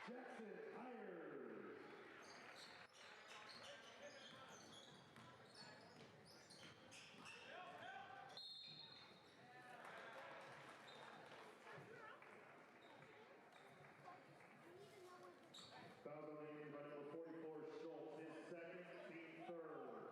Jackson Hires. Foul on the game by number 44, Schultz, his second, team third.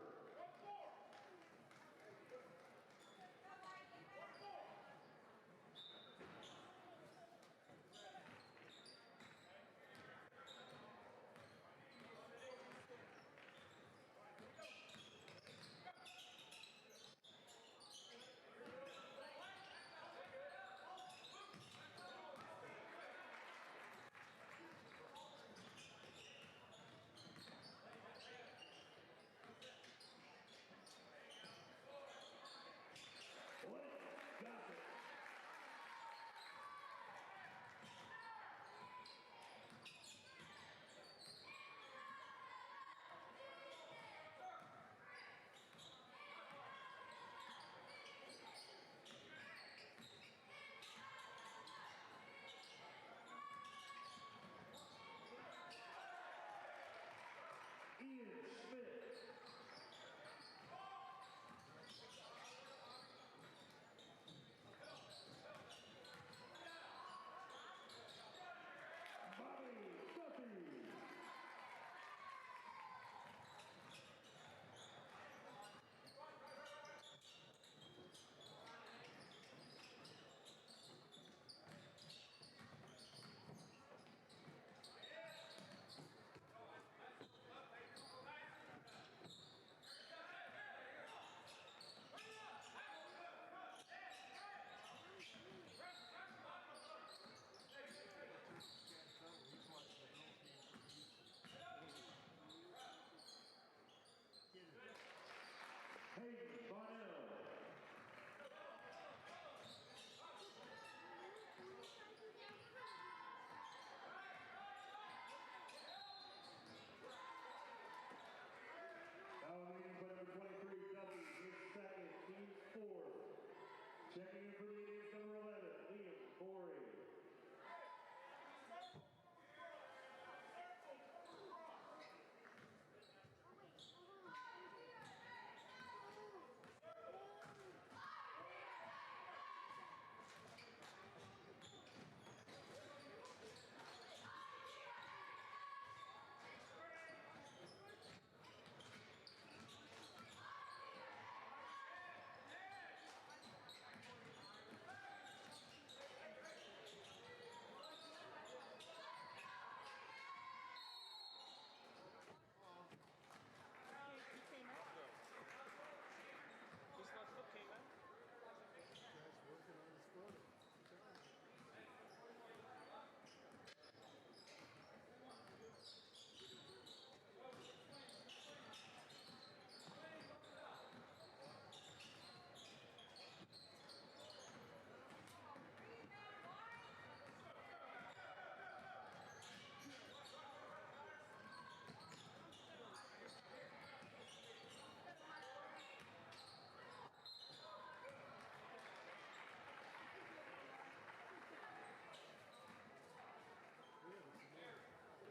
Checking in for the Indians, number 11, Liam Corey.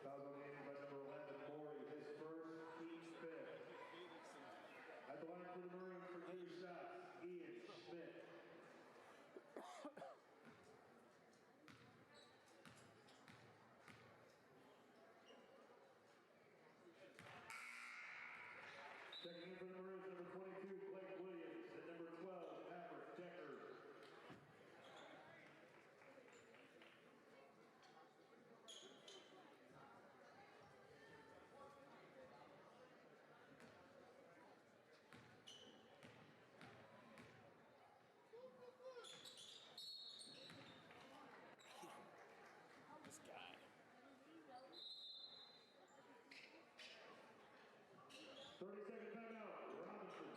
Foul on the game by number 11, Morey, his first, team fifth. At the line for the Maroons for 2 shots, Ian Schmidt. Checking in for the Maroons, number 22, Blake Williams, and number 12, Maverick Decker. This guy. 30-second timeout, Robinson.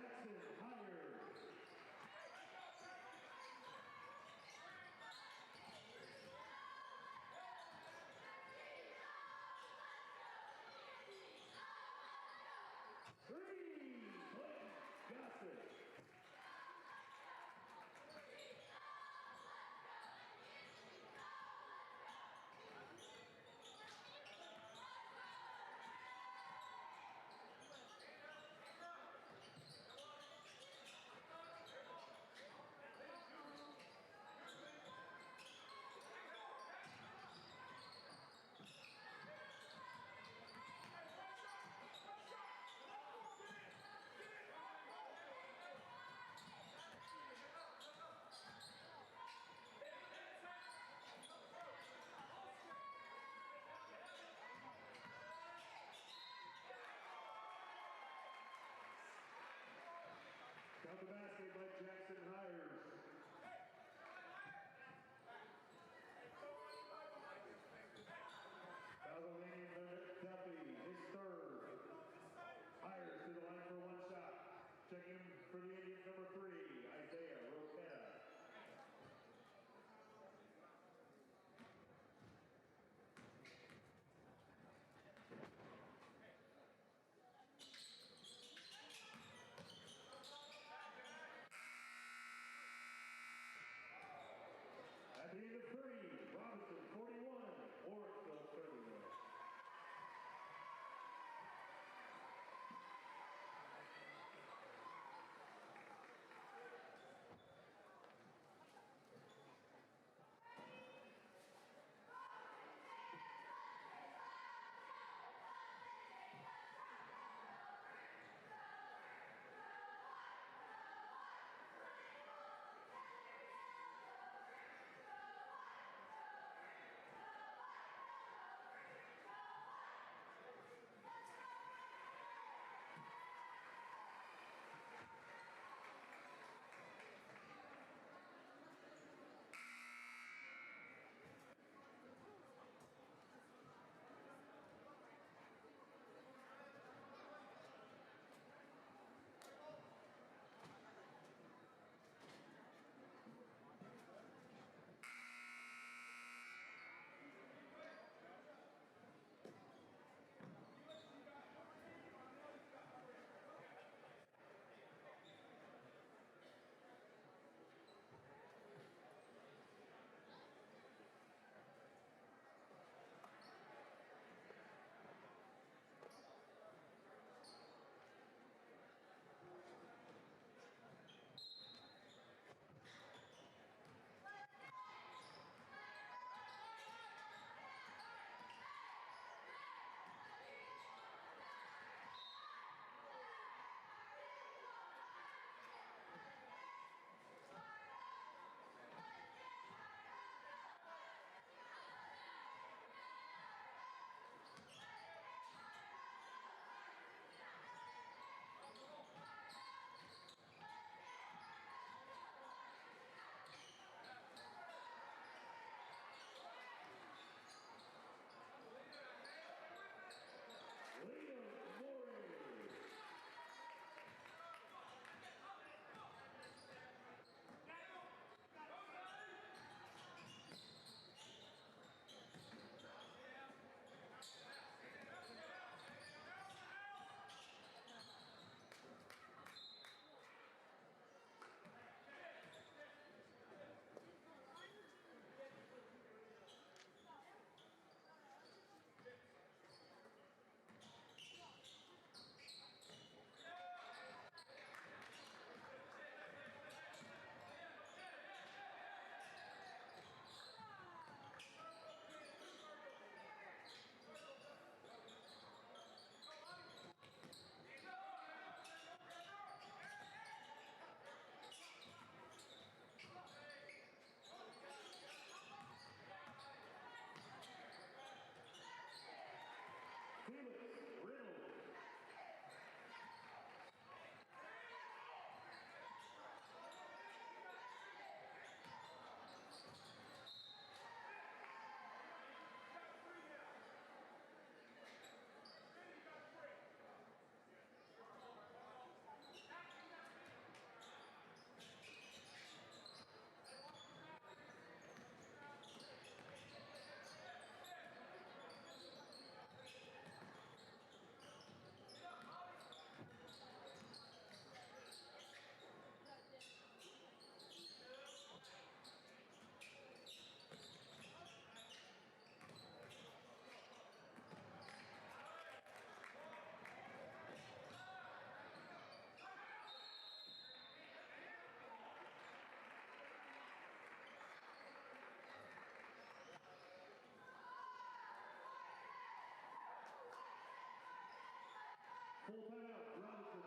Jackson Hires. Three, Clayton Gossett. Full timeout, Robinson.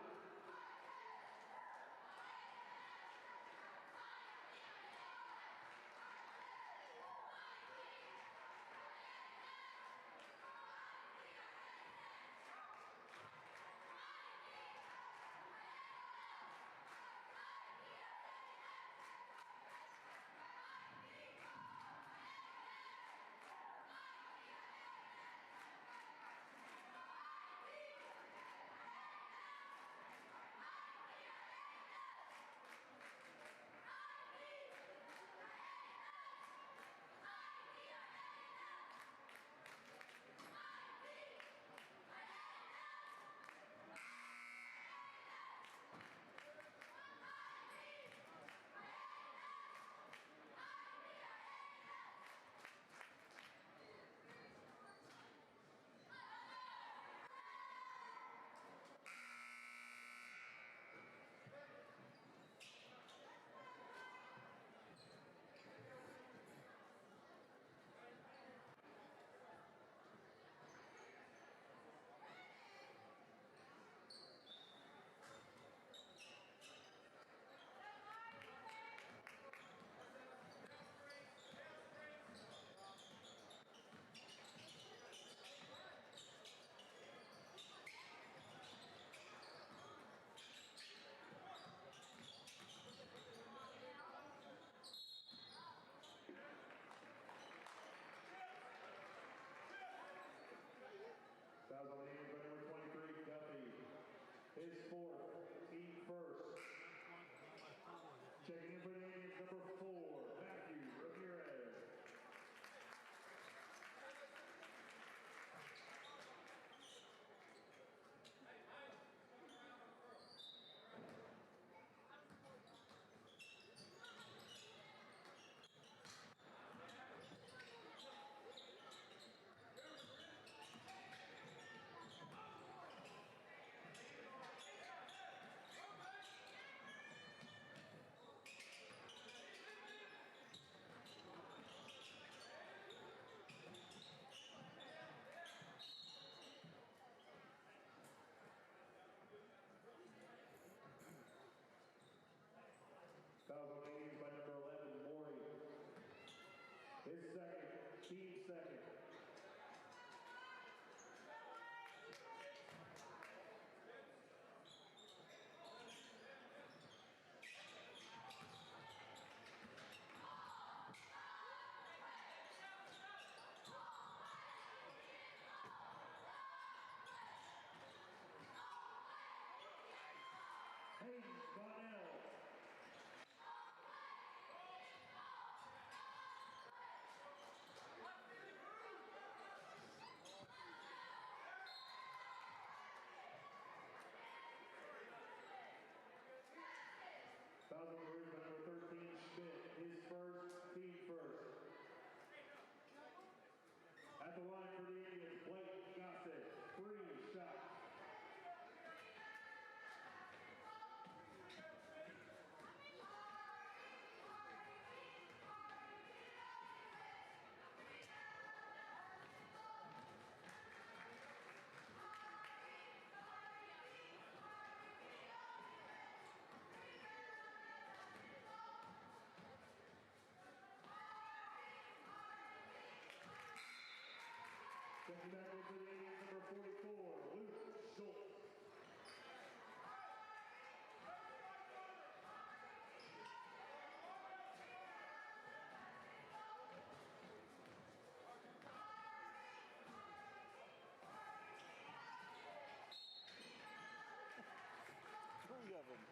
Foul on hands by number 23, Duffy. His fourth, team first. Checking in for the Indians, number 4, Matthew Ramirez. Foul on hands by number 11, Maury. His second, team second. Hayden Connell. Foul on the ring by number 13, Schmidt. His first, team first. At the line for the Indians, Blake Gossett, free shot. Checking back in for the Indians, number 44, Luke Schultz. Three of them.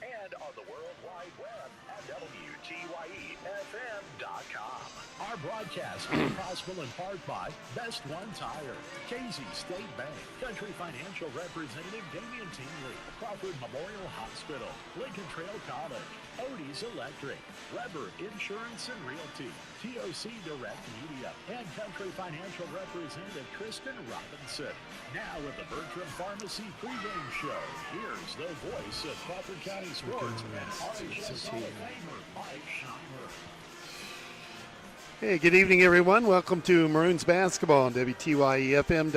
and on the World Wide Web at WTYEFM.com. Our broadcast is possible in part by Best One Tire, Casey State Bank, Country Financial Representative Damian Tingley, Crawford Memorial Hospital, Lincoln Trail College, Odie's Electric, Weber Insurance and Realty, TOC Direct Media, and Country Financial Representative Kristen Robinson. Now with the Bertram Pharmacy pregame show, here's the voice of Crawford County Sports and RHS Hall of Famer Mike Scheimer. Hey, good evening, everyone. Welcome to Maroons basketball on WTYE FM,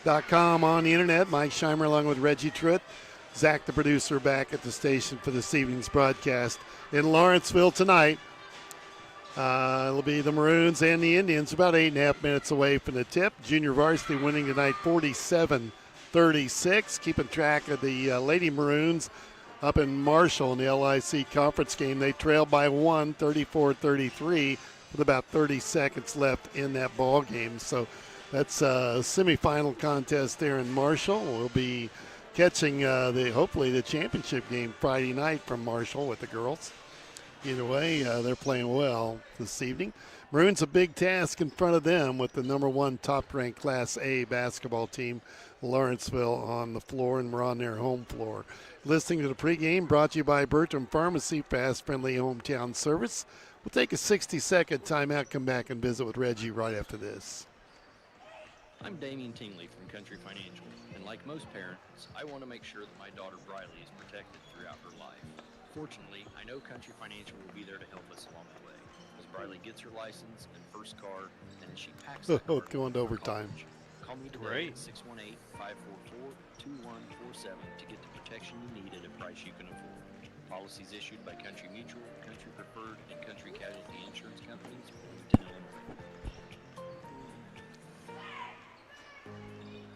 WTYEFM.com on the internet. Mike Scheimer along with Reggie Truitt. Zach, the producer, back at the station for this evening's broadcast in Lawrenceville tonight. It'll be the Maroons and the Indians about 8.5 minutes away from the tip. Junior Varsity winning tonight 47-36. Keeping track of the Lady Maroons up in Marshall in the LIC conference game. They trailed by 1, 34-33, with about 30 seconds left in that ball game. So that's a semifinal contest there in Marshall. We'll be catching hopefully the championship game Friday night from Marshall with the girls. Either way, they're playing well this evening. Maroons a big task in front of them with the number one top-ranked Class A basketball team, Lawrenceville, on the floor, and we're on their home floor. Listening to the pregame brought to you by Bertram Pharmacy, fast, friendly hometown service. We'll take a 60-second timeout, come back and visit with Reggie right after this. I'm Damian Tingley from Country Financial, and like most parents, I want to make sure that my daughter Briley is protected throughout her life. Fortunately, I know Country Financial will be there to help us along the way, as Briley gets her license and first car, and then she packs that car going to overtime. Call me today at 618-544-2147 to get the protection you need at a price you can afford. Policies issued by Country Mutual, Country Preferred, and Country Casualty Insurance Companies, Bloomington, Illinois.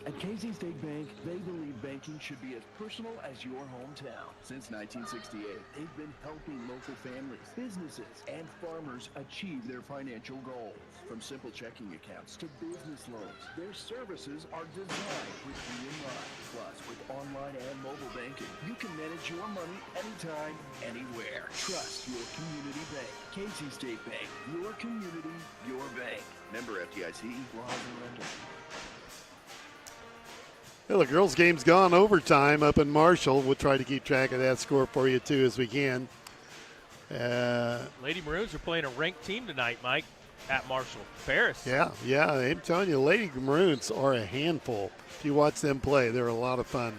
At Casey State Bank, they believe banking should be as personal as your hometown. Since 1968, they've been helping local families, businesses, and farmers achieve their financial goals. From simple checking accounts to business loans, their services are designed with you in mind. Plus, with online and mobile banking, you can manage your money anytime, anywhere. Trust your community bank. Casey State Bank, your community, your bank. Member FDIC, equal housing lender. Well, the girls' game's gone overtime up in Marshall. We'll try to keep track of that score for you, too, as we can. Lady Maroons are playing a ranked team tonight, Mike, at Marshall. Paris. Yeah, I'm telling you, Lady Maroons are a handful. If you watch them play, they're a lot of fun.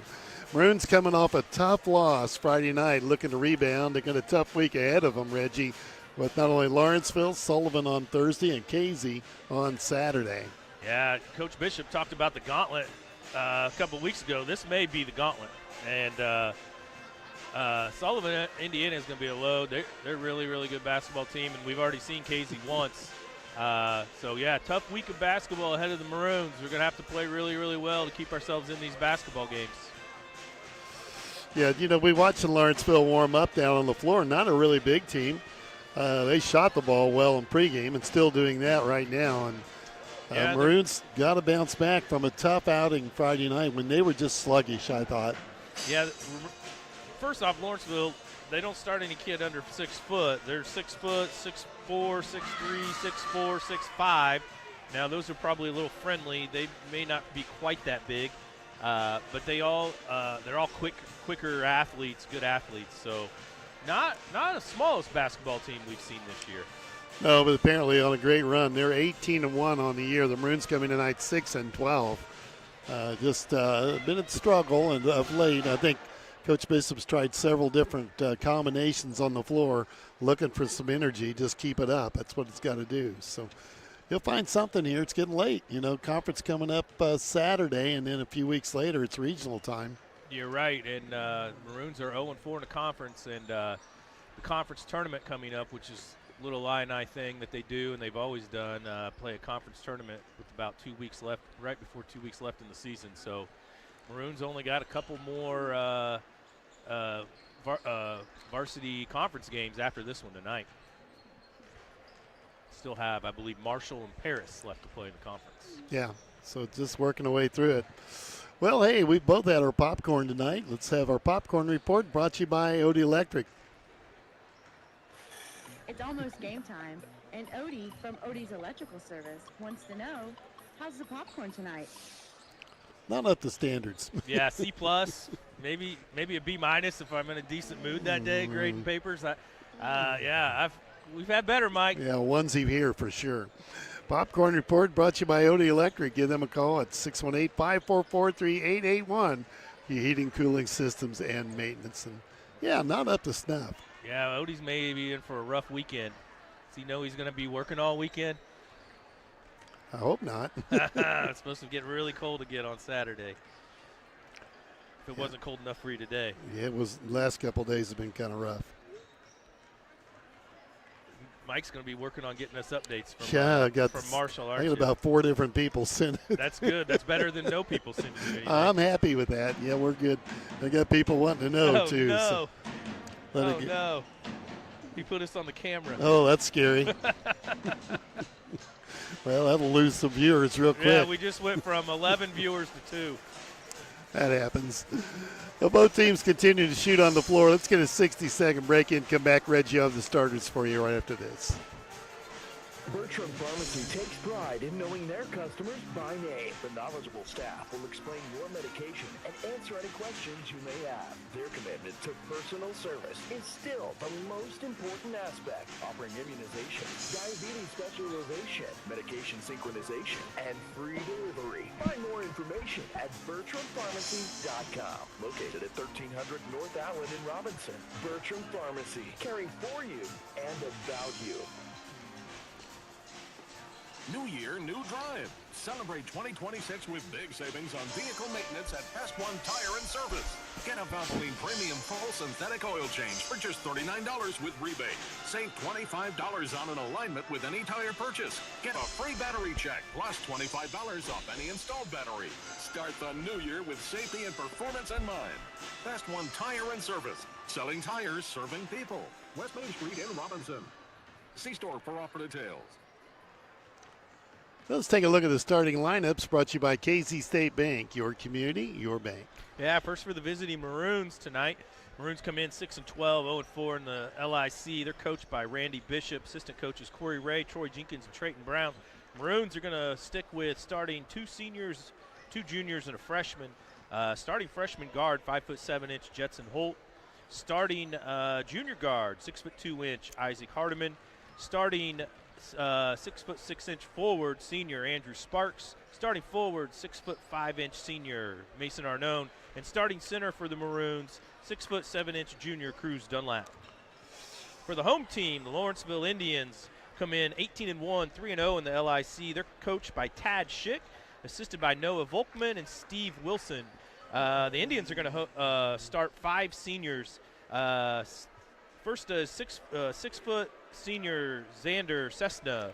Maroons coming off a tough loss Friday night, looking to rebound. They got a tough week ahead of them, Reggie, with not only Lawrenceville, Sullivan on Thursday, and Casey on Saturday. Yeah, Coach Bishop talked about the gauntlet a couple weeks ago. This may be the gauntlet, and Sullivan, Indiana is going to be a load. They're a really, really good basketball team, and we've already seen Casey once. So yeah, tough week of basketball ahead of the Maroons. We're going to have to play really, really well to keep ourselves in these basketball games. Yeah, we watched Lawrenceville warm up down on the floor. Not a really big team. They shot the ball well in pregame and still doing that right now. And Maroons got to bounce back from a tough outing Friday night when they were just sluggish, I thought. Yeah, first off, Lawrenceville, they don't start any kid under 6 foot. They're 6 foot, 6'4", 6'3", 6'4", 6'5". Now, those are probably a little friendly. They may not be quite that big, but they're all quicker athletes, good athletes. So not the smallest basketball team we've seen this year. No, but apparently on a great run. They're 18-1 on the year. The Maroons coming tonight 6-12. Just been a struggle, and of late, I think Coach Bishop's tried several different combinations on the floor, looking for some energy. Just keep it up. That's what it's got to do. So you'll find something here. It's getting late. Conference coming up Saturday, and then a few weeks later, it's regional time. You're right, and Maroons are 0-4 in the conference, and the conference tournament coming up, which is little Illini thing that they do, and they've always done, play a conference tournament with about 2 weeks left, right before 2 weeks left in the season. So Maroons only got a couple more varsity conference games after this one tonight. Still have, I believe, Marshall and Paris left to play in the conference. Yeah, so just working our way through it. Well, hey, we both had our popcorn tonight. Let's have our popcorn report brought to you by Odie Electric. It's almost game time, and Odie from Odie's Electrical Service wants to know, how's the popcorn tonight? Not up to standards. Yeah, C+, maybe a B- if I'm in a decent mood that day, grading papers. We've had better, Mike. Yeah, onesie here for sure. Popcorn report brought to you by Odie Electric. Give them a call at 618-544-3881. Your heating, cooling systems, and maintenance. And yeah, not up to snuff. Yeah, Odie's maybe in for a rough weekend. Does he know he's going to be working all weekend? I hope not. It's supposed to get really cold again on Saturday. If it wasn't cold enough for you today. Yeah, it was. Last couple of days have been kind of rough. Mike's going to be working on getting us updates from, from Marshall. I got about 4 different people send it. That's good. That's better than no people sending you anything. I'm happy with that. Yeah, we're good. I got people wanting to know, too. No. So No. He put us on the camera. Oh, that's scary. Well, that'll lose some viewers real quick. Yeah, we just went from 11 viewers to 2. That happens. Well, both teams continue to shoot on the floor. Let's get a 60-second break in. Come back. Reggie, I'll have the starters for you right after this. Bertram Pharmacy takes pride in knowing their customers by name. The knowledgeable staff will explain your medication and answer any questions you may have. Their commitment to personal service is still the most important aspect, offering immunization, diabetes specialization, medication synchronization, and free delivery. Find more information at BertramPharmacy.com. Located at 1300 North Allen in Robinson. Bertram Pharmacy, caring for you and about you. New year, new drive. Celebrate 2026 with big savings on vehicle maintenance at Best One Tire and Service. Get a Valvoline Premium Full Synthetic Oil Change for just $39 with rebate. Save $25 on an alignment with any tire purchase. Get a free battery check plus $25 off any installed battery. Start the new year with safety and performance in mind. Best One Tire and Service. Selling tires, serving people. West Main Street in Robinson. See store for offer details. Let's take a look at the starting lineups brought to you by Casey State Bank. Your community, your bank. Yeah, first for the visiting Maroons tonight. Maroons come in 6-12, 0-4 in the LIC. They're coached by Randy Bishop. Assistant coaches Corey Ray, Troy Jenkins, and Trayton Brown. Maroons are going to stick with starting 2 seniors, 2 juniors, and a freshman. Starting freshman guard, 5'7" Jetson Holt. Starting junior guard, 6'2" Isaac Hardiman. Starting 6'6" forward senior Andrew Sparks. Starting forward 6'5" senior Mason Arnone, and starting center for the Maroons 6'7" junior Cruz Dunlap. For the home team, the Lawrenceville Indians come in 18-1, 3-0 in the LIC. They're coached by Tad Schick, assisted by Noah Volkman and Steve Wilson. The Indians are going to start 5 seniors. First, 6-foot senior Xander Cessna.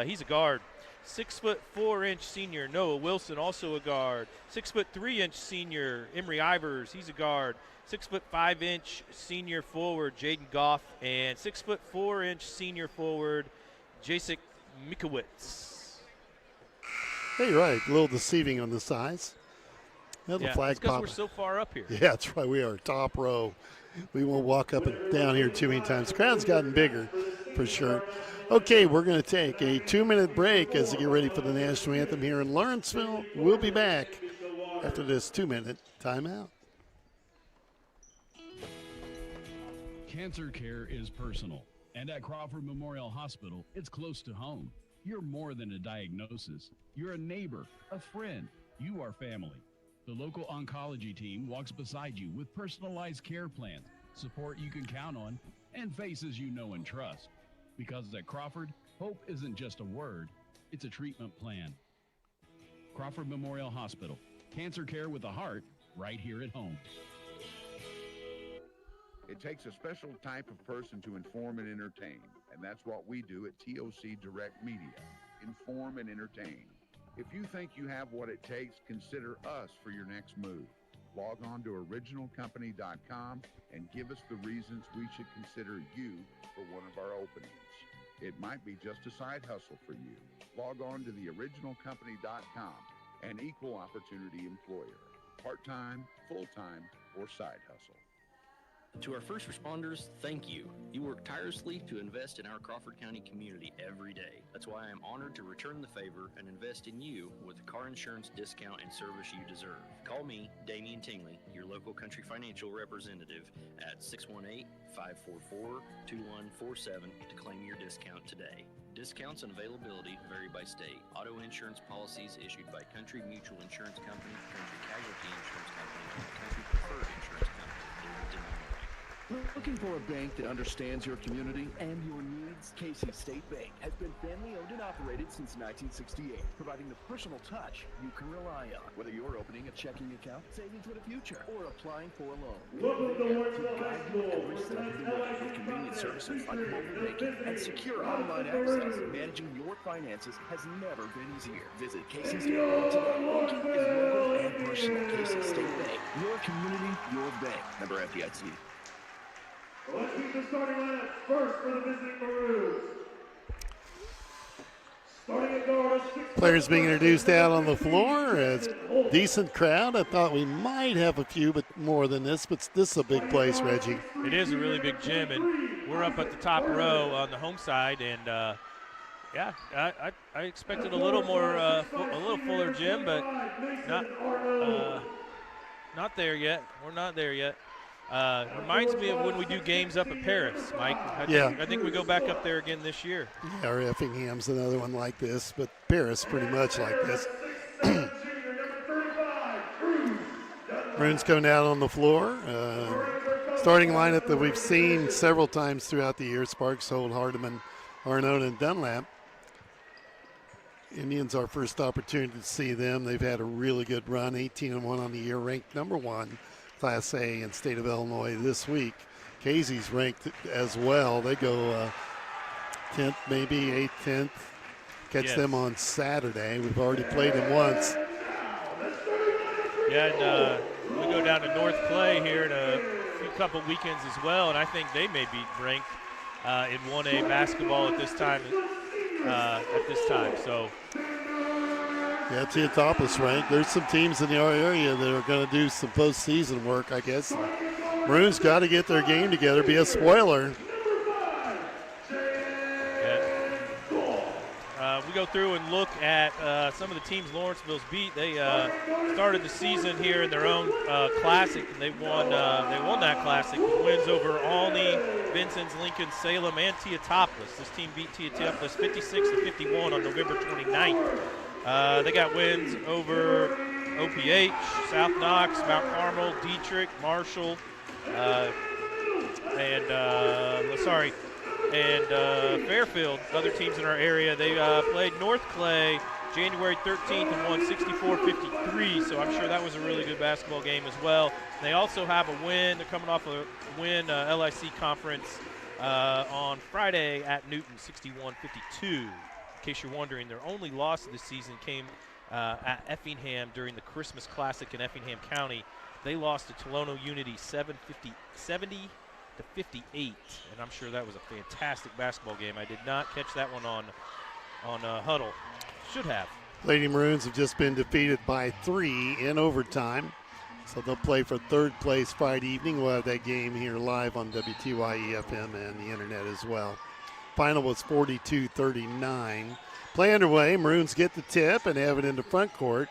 He's a guard. 6'4" senior Noah Wilson, also a guard. 6'3" senior Emery Ivers. He's a guard. 6'5" senior forward Jaden Goff, and 6'4" senior forward Jacek Mikowitz. Hey, you're right. A little deceiving on the size. The flag because pop. we're so far up here. Yeah, that's right. We are top row. We won't walk up and down here too many times. The crowd's gotten bigger, for sure. Okay, we're going to take a 2-minute break as we get ready for the national anthem here in Lawrenceville. We'll be back after this 2-minute timeout. Cancer care is personal, and at Crawford Memorial Hospital, it's close to home. You're more than a diagnosis. You're a neighbor, a friend. You are family. The local oncology team walks beside you with personalized care plans, support you can count on, and faces you know and trust. Because at Crawford, hope isn't just a word, it's a treatment plan. Crawford Memorial Hospital, cancer care with a heart, right here at home. It takes a special type of person to inform and entertain, and that's what we do at TOC Direct Media, inform and entertain. If you think you have what it takes, consider us for your next move. Log on to originalcompany.com and give us the reasons we should consider you for one of our openings. It might be just a side hustle for you. Log on to theoriginalcompany.com an equal opportunity employer, part-time, full-time, or side hustle. To our first responders, thank you. You work tirelessly to invest in our Crawford County community every day. That's why I am honored to return the favor and invest in you with the car insurance discount and service you deserve. Call me, Damian Tingley, your local Country Financial representative at 618-544-2147 to claim your discount today. Discounts and availability vary by state. Auto insurance policies issued by Country Mutual Insurance Company, Country Casualty Insurance Company, and Country Preferred Insurance Company. Looking for a bank that understands your community and your needs? Casey State Bank has been family owned and operated since 1968, providing the personal touch you can rely on. Whether you're opening a checking account, saving for the future, or applying for a loan, Welcome to Lawrenceville guide High you School every for step of the tonight's way LIC with convenient services like competition mobile banking and secure online access. Managing your finances has never been easier. Visit Casey State Bank today. Banking is local and personal. Casey State Bank, your community, your bank. Member FDIC. Let's meet the starting lineup first for the visiting Maroons. Starting at guard, Players being introduced out on the floor. It's a decent crowd. I thought we might have a few, but more than this. But this is a big place, Reggie. It is a really big gym, and we're up at the top row on the home side, and yeah, I expected a little more, a little fuller gym, but not there yet. We're not there yet. Reminds me of when we do games up at Paris, Mike. I think we go back up there again this year. Yeah, or Effingham's another one like this, but Paris pretty much like this. Maroons coming out on the floor. Starting lineup that we've seen several times throughout the year: Sparks, Holt, Hardiman, Arnone, and Dunlap. Indians, our first opportunity to see them. They've had a really good run, 18-1 on the year, ranked number 1 Class A in state of Illinois this week. Casey's ranked as well. They go 10th, maybe 8th, 10th. Catch them on Saturday. We've already played them once. Yeah, and we go down to North Clay here in a couple weekends as well, and I think they may be ranked in 1A basketball at this time. So. Yeah, Teotopos ranked. There's some teams in our area that are going to do some postseason work, I guess. Maroons got to get their game together, be a spoiler. We go through and look at some of the teams Lawrenceville's beat. They started the season here in their own classic, and they won that classic with wins over Alney, Vincennes, Lincoln, Salem, and Teotopos. This team beat Teotopos 56-51 on November 29th. They got wins over OPH, South Knox, Mount Carmel, Dietrich, Marshall, and Fairfield. Other teams in our area. They played North Clay January 13th and won 64-53. So I'm sure that was a really good basketball game as well. They also have a win. They're coming off a win LIC conference on Friday at Newton, 61-52. In case you're wondering, their only loss of the season came at Effingham during the Christmas Classic in Effingham County. They lost to Tolono Unity 70-58, and I'm sure that was a fantastic basketball game. I did not catch that one on Huddle. Should have. Lady Maroons have just been defeated by 3 in overtime, so they'll play for third place Friday evening. We'll have that game here live on WTYE FM and the internet as well. Final was 42-39. Play underway. Maroons get the tip and have it into front court.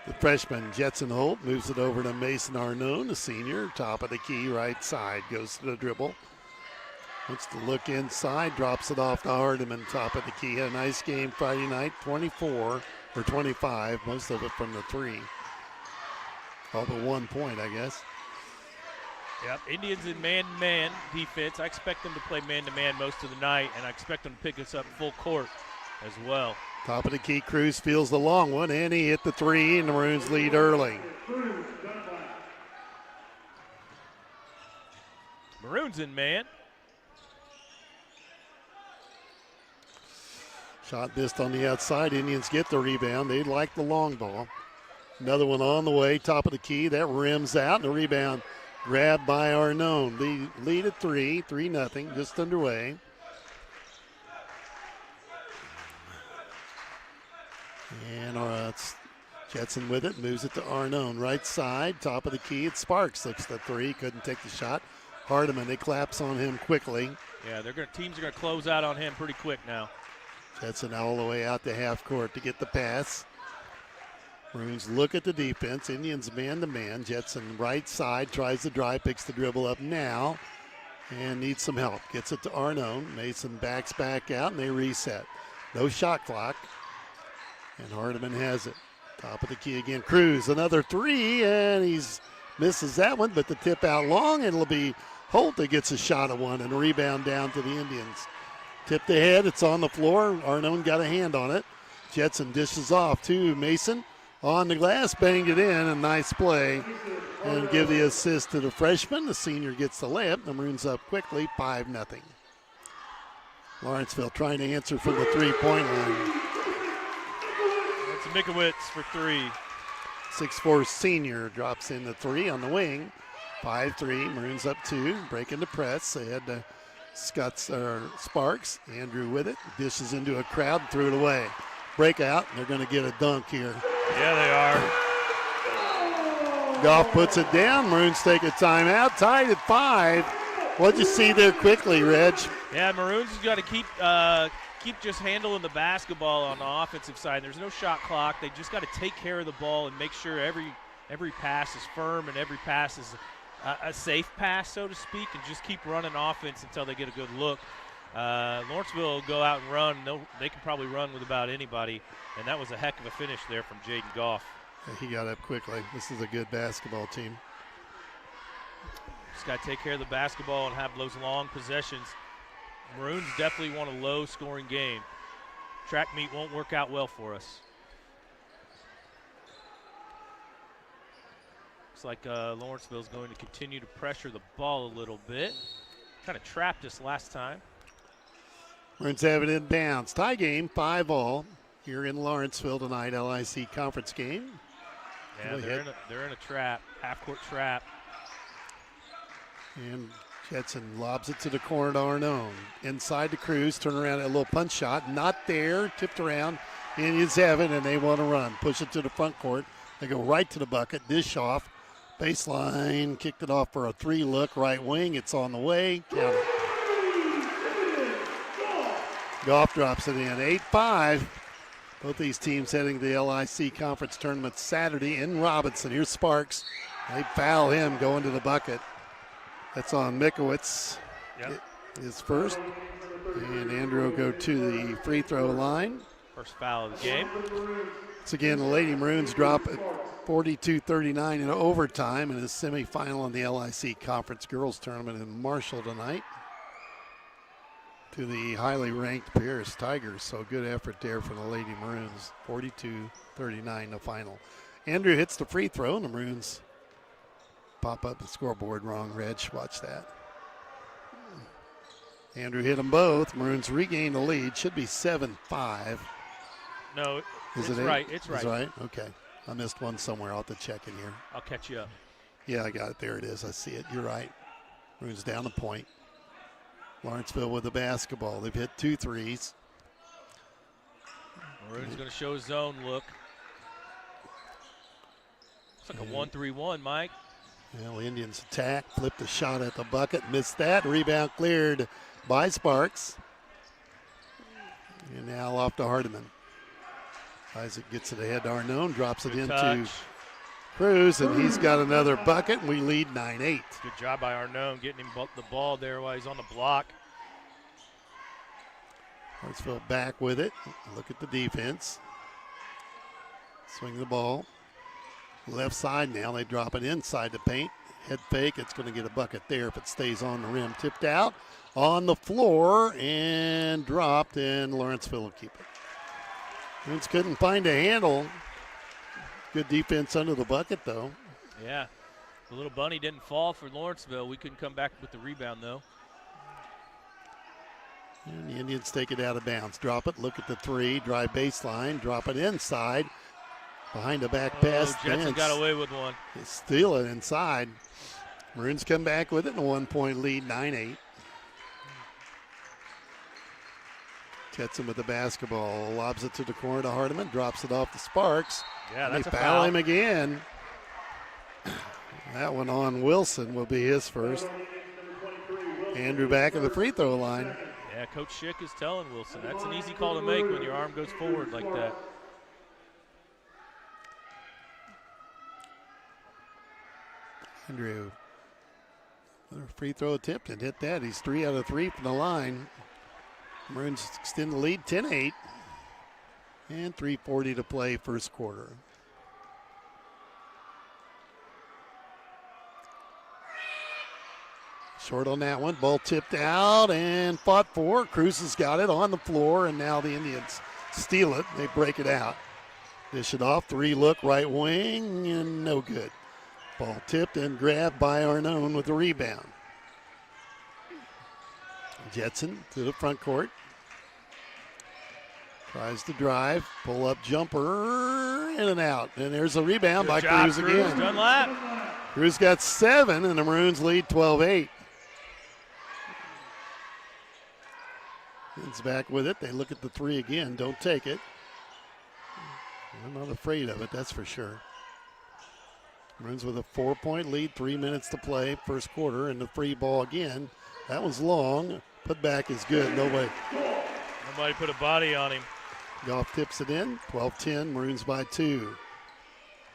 The freshman Jetson Holt moves it over to Mason Arnone, a senior, top of the key, right side. Goes to the dribble. Wants to look inside, drops it off to Hardiman, top of the key. Had a nice game Friday night, 24 or 25, most of it from the 3. All but 1 point, I guess. Yep, Indians in man-to-man defense. I expect them to play man-to-man most of the night, and I expect them to pick us up full court as well. Top of the key, Cruz feels the long one, and he hit the 3, and the Maroons lead early. Maroons in man. Shot missed on the outside. Indians get the rebound. They like the long ball. Another one on the way, top of the key. That rims out, and the rebound grabbed by Arnone. Lead at 3-0, just underway. And Jetson with it, moves it to Arnone. Right side, top of the key. It's Sparks. Looks at the three, couldn't take the shot. Hardiman, they collapse on him quickly. Yeah, teams are going to close out on him pretty quick now. Jetson all the way out to half court to get the pass. Maroons look at the defense. Indians man-to-man. Jetson right side, tries to drive, picks the dribble up now, and needs some help. Gets it to Arnone. Mason backs back out, and they reset. No shot clock, and Hardiman has it. Top of the key again. Cruz, another three, and he's misses that one, but the tip out long, and it'll be Holt that gets a shot at one and a rebound down to the Indians. Tipped ahead, it's on the floor. Arnone got a hand on it. Jetson dishes off to Mason. On the glass, banged it in, a nice play. And give the assist to the freshman. The senior gets the layup. The Maroons up quickly, 5-0. Lawrenceville trying to answer from the three-point line. That's Mikowitz for three. 6'4" senior drops in the three on the wing. 5-3, Maroons up two, breaking the press. They had to Sparks. Andrew with it, dishes into a crowd, threw it away. Breakout, they're going to get a dunk here. Yeah, they are. Goff puts it down. Maroons take a timeout. Tied at 5. What'd you see there quickly, Reg? Yeah, Maroons has got to keep just handling the basketball on the offensive side. There's no shot clock. They just got to take care of the ball and make sure every pass is firm and every pass is a safe pass, so to speak, and just keep running offense until they get a good look. Lawrenceville will go out and run. They can probably run with about anybody, and that was a heck of a finish there from Jaden Goff. He got up quickly. This is a good basketball team. Just got to take care of the basketball and have those long possessions. Maroons definitely want a low-scoring game. Track meet won't work out well for us. Looks like Lawrenceville is going to continue to pressure the ball a little bit. Kind of trapped us last time. Maroons have it in bounds. Tie game, 5-all here in Lawrenceville tonight, LIC conference game. Yeah, they're in a trap, half-court trap. And Jetson lobs it to the corner to Arnone. Inside to Cruz, turn around, a little punch shot. Not there, tipped around. Indians have it, and they want to run. Push it to the front court. They go right to the bucket, dish off. Baseline, kicked it off for a three look, right wing. It's on the way. Count it. Goff drops it in. 8-5. Both these teams heading to the LIC conference tournament Saturday in Robinson. Here's Sparks. They foul him going to the bucket. That's on Mikowitz. Yep. His first. And Andrew will go to the free throw line. First foul of the game. Once again, the Lady Maroons drop at 42-39 in overtime in the semifinal in the LIC Conference Girls Tournament in Marshall tonight to the highly ranked Pierce Tigers. So good effort there for the Lady Maroons. 42-39 the final. Andrew hits the free throw, and the Maroons pop up the scoreboard wrong. Reg, watch that. Andrew hit them both. Maroons regain the lead. Should be 7-5. No, Is it's it right. 8? It's right. It's right? Okay. I missed one somewhere. I'll have to check in here. I'll catch you up. Yeah, I got it. There it is. I see it. You're right. Maroons down the point. Lawrenceville with the basketball. They've hit 2 threes. Maroons going to show a zone look. It's like a 1-3-1, Mike. Well, Indians attack, flipped a shot at the bucket, missed that. Rebound cleared by Sparks. And now off to Hardiman. Isaac gets it ahead to Arnone, drops it into Cruz, and he's got another bucket, and we lead 9-8. Good job by Arnone getting him the ball there while he's on the block. Lawrenceville back with it. Look at the defense. Swing the ball. Left side now. They drop it inside the paint. Head fake. It's going to get a bucket there if it stays on the rim. Tipped out on the floor and dropped, and Lawrenceville will keep it. Maroons couldn't find a handle. Good defense under the bucket, though. Yeah. The little bunny didn't fall for Lawrenceville. We couldn't come back with the rebound, though. And the Indians take it out of bounds. Drop it. Look at the three. Drive baseline. Drop it inside. Behind the back pass. Jetson got away with one. They steal it inside. Maroons come back with it in a 1-point lead, 9-8. Jetson with the basketball. Lobs it to the corner to Hardiman. Drops it off to Sparks. Yeah, that's they a foul foul. him again. That one on Wilson will be his first. Andrew back at the free throw line. Yeah, Coach Schick is telling Wilson that's an easy call to make when your arm goes forward like that. Andrew, another free throw attempt and hit that. He's 3 out of 3 from the line. Maroons extend the lead 10-8. And 3:40 to play first quarter. Short on that one. Ball tipped out and fought for. Cruz has got it on the floor, and now the Indians steal it. They break it out. Dish it off. 3 look right wing, and no good. Ball tipped and grabbed by Arnone with the rebound. Jetson to the front court. Tries to drive, pull up jumper, in and out. And there's a rebound by Cruz again. Dunlap. Cruz got 7, and the Maroons lead 12-8. It's back with it. They look at the 3 again. Don't take it. I'm not afraid of it, that's for sure. Maroons with a 4-point lead, 3 minutes to play, first quarter, and the free ball again. That was long. Put back is good. Nobody put a body on him. Goff tips it in. 12-10, Maroons by 2.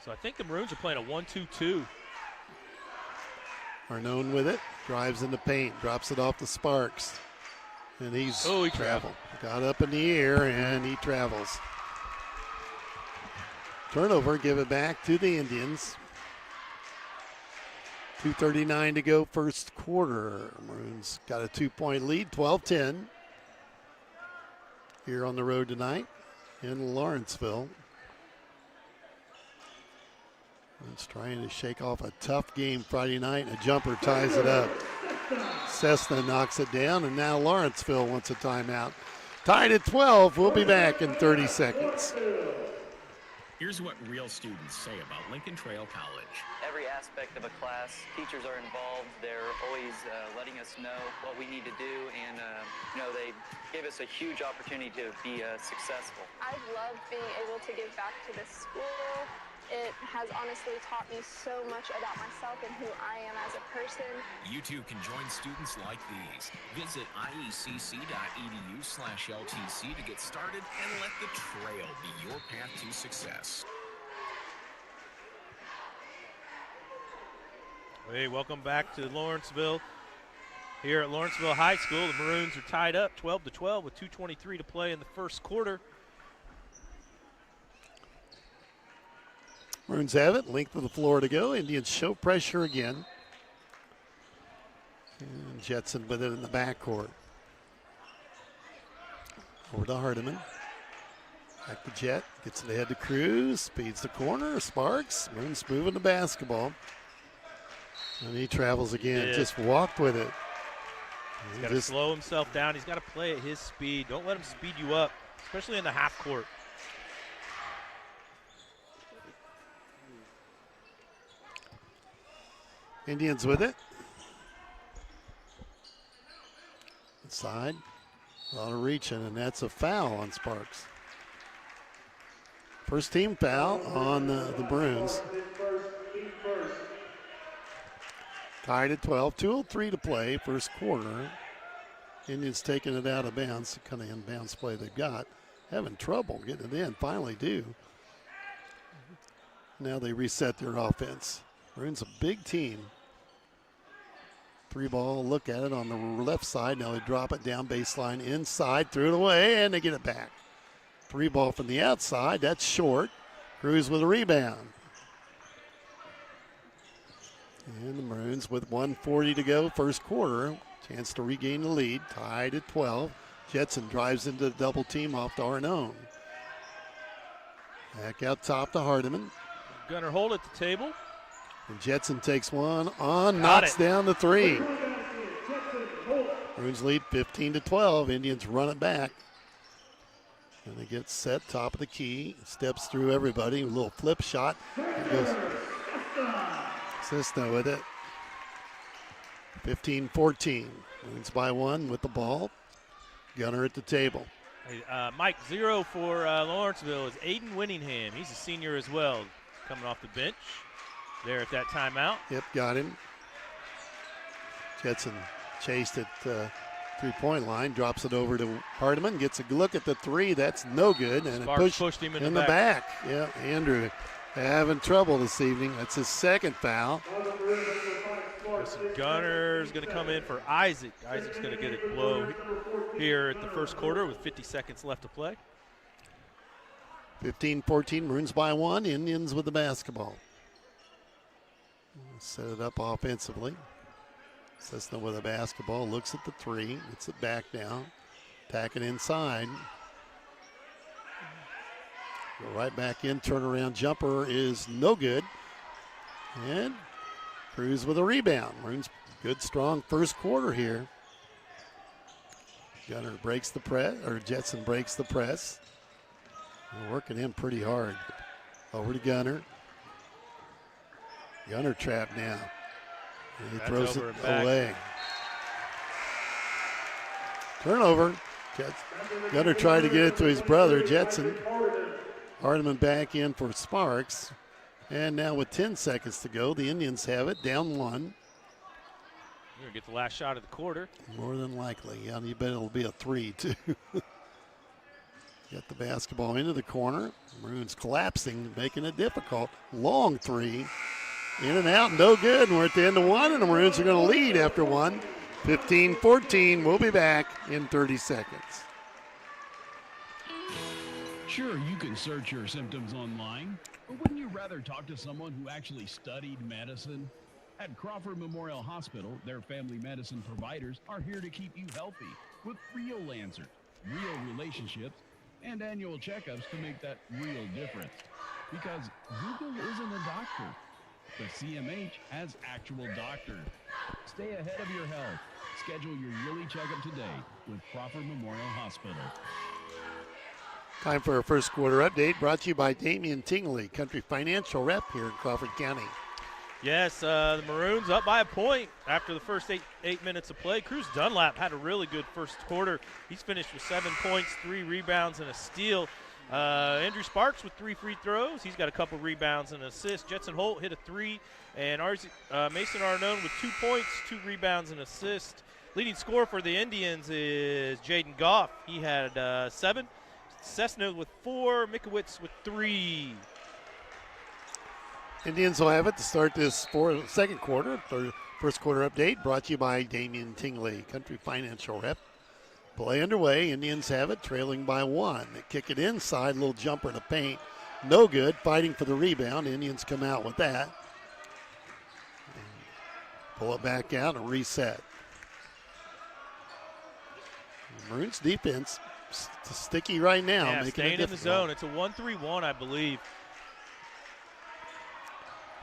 So I think the Maroons are playing a 1-2-2. Arnone with it. Drives in the paint. Drops it off to Sparks. And he traveled. Got up in the air, and he travels. Turnover, give it back to the Indians. 2:39 to go first quarter. Maroons got a 2-point lead, 12-10. Here on the road tonight in Lawrenceville. It's trying to shake off a tough game Friday night. A jumper ties it up. Cessna knocks it down, and now Lawrenceville wants a timeout. Tied at 12. We'll be back in 30 seconds. Here's what real students say about Lincoln Trail College. Every aspect of a class, teachers are involved. They're always letting us know what we need to do, and they give us a huge opportunity to be successful. I've loved being able to give back to this school. It has honestly taught me so much about myself and who I am as a person. You too can join students like these. Visit iecc.edu/LTC to get started and let the trail be your path to success. Hey, welcome back to Lawrenceville. Here at Lawrenceville High School, the Maroons are tied up 12-12 with 2:23 to play in the first quarter. Maroons have it. Length of the floor to go. Indians show pressure again. And Jetson with it in the backcourt. Over to Hardiman. Back to Jet. Gets it ahead to Cruz. Speeds the corner. Sparks. Maroons moving the basketball. And he travels again. Just walked with it. He's got to slow himself down. He's got to play at his speed. Don't let him speed you up, especially in the half court. Indians with it. Inside. A lot of reaching, and that's a foul on Sparks. First team foul on the Maroons. Tied at 12. 2:03 to play, first quarter. Indians taking it out of bounds. Kind of inbounds play they've got. Having trouble getting it in. Finally do. Now they reset their offense. Maroons a big team. 3 ball, look at it on the left side. Now they drop it down baseline inside, threw it away, and they get it back. 3 ball from the outside, that's short. Cruz with a rebound. And the Maroons with 1:40 to go, first quarter. Chance to regain the lead, tied at 12. Jetson drives into the double team off to Arnone. Back out top to Hardiman. Gunner hold at the table. And Jetson takes one on, knocks down the 3. Maroons lead 15-12. Indians run it back. And they get set, top of the key. Steps through everybody. A little flip shot. It goes Cisno with it. 15-14. Maroons by 1 with the ball. Gunner at the table. Mike, 0 for Lawrenceville is Aiden Winningham. He's a senior as well, coming off the bench there at that timeout. Yep, got him. Jetson chased at three-point line, drops it over to Hardiman, gets a look at the three. That's no good, and Sparks it pushed him in the back. Yeah, Andrew having trouble this evening. That's his second foul. Gunner's going to come in for Isaac. Isaac's going to get a blow here at the first quarter with 50 seconds left to play. 15-14, Maroons by 1. Indians with the basketball. Set it up offensively. Cessna with a basketball, looks at the three, gets it back down, attacking inside. Go right back in, turnaround jumper is no good. And Cruz with a rebound. Maroons good, strong first quarter here. Gunner breaks the press, or Jetson breaks the press. We're working him pretty hard. Over to Gunner. Gunner trapped now. And he throws it away. Turnover. Gunner tried to get it to his brother, Jetson. Hardiman back in for Sparks. And now with 10 seconds to go, the Indians have it, down 1. We're going to get the last shot of the quarter. More than likely. Yeah, you bet it'll be a 3, too. Get the basketball into the corner. Maroons collapsing, making it difficult. Long 3. In and out, no good. And we're at the end of 1, and the Maroons are going to lead after 1. 15-14. We'll be back in 30 seconds. Sure, you can search your symptoms online, but wouldn't you rather talk to someone who actually studied medicine? At Crawford Memorial Hospital, their family medicine providers are here to keep you healthy with real answers, real relationships, and annual checkups to make that real difference. Because Google isn't a doctor. The CMH has actual doctors. Stay ahead of your health. Schedule your yearly checkup today with Crawford Memorial Hospital. Time for our first quarter update, brought to you by Damian Tingley, Country Financial Rep here in Crawford County. Yes, the Maroons up by a point after the first eight minutes of play. Cruz Dunlap had a really good first quarter. He's finished with 7 points, 3 rebounds, and a steal. Andrew Sparks with 3 free throws. He's got a couple rebounds and an assist. Jetson Holt hit a 3, and Mason Arnone with 2 points, 2 rebounds and assist. Leading scorer for the Indians is Jaden Goff. He had 7. Cessna with 4, Mikowitz with 3. Indians will have it to start this second quarter. First quarter update brought to you by Damian Tingley, Country Financial Rep. Play underway. Indians have it, trailing by 1. They kick it inside, little jumper in the paint. No good, fighting for the rebound. Indians come out with that. Pull it back out and reset. Maroons defense sticky right now. Yeah, making staying it in the zone. It's a 1-3-1, I believe.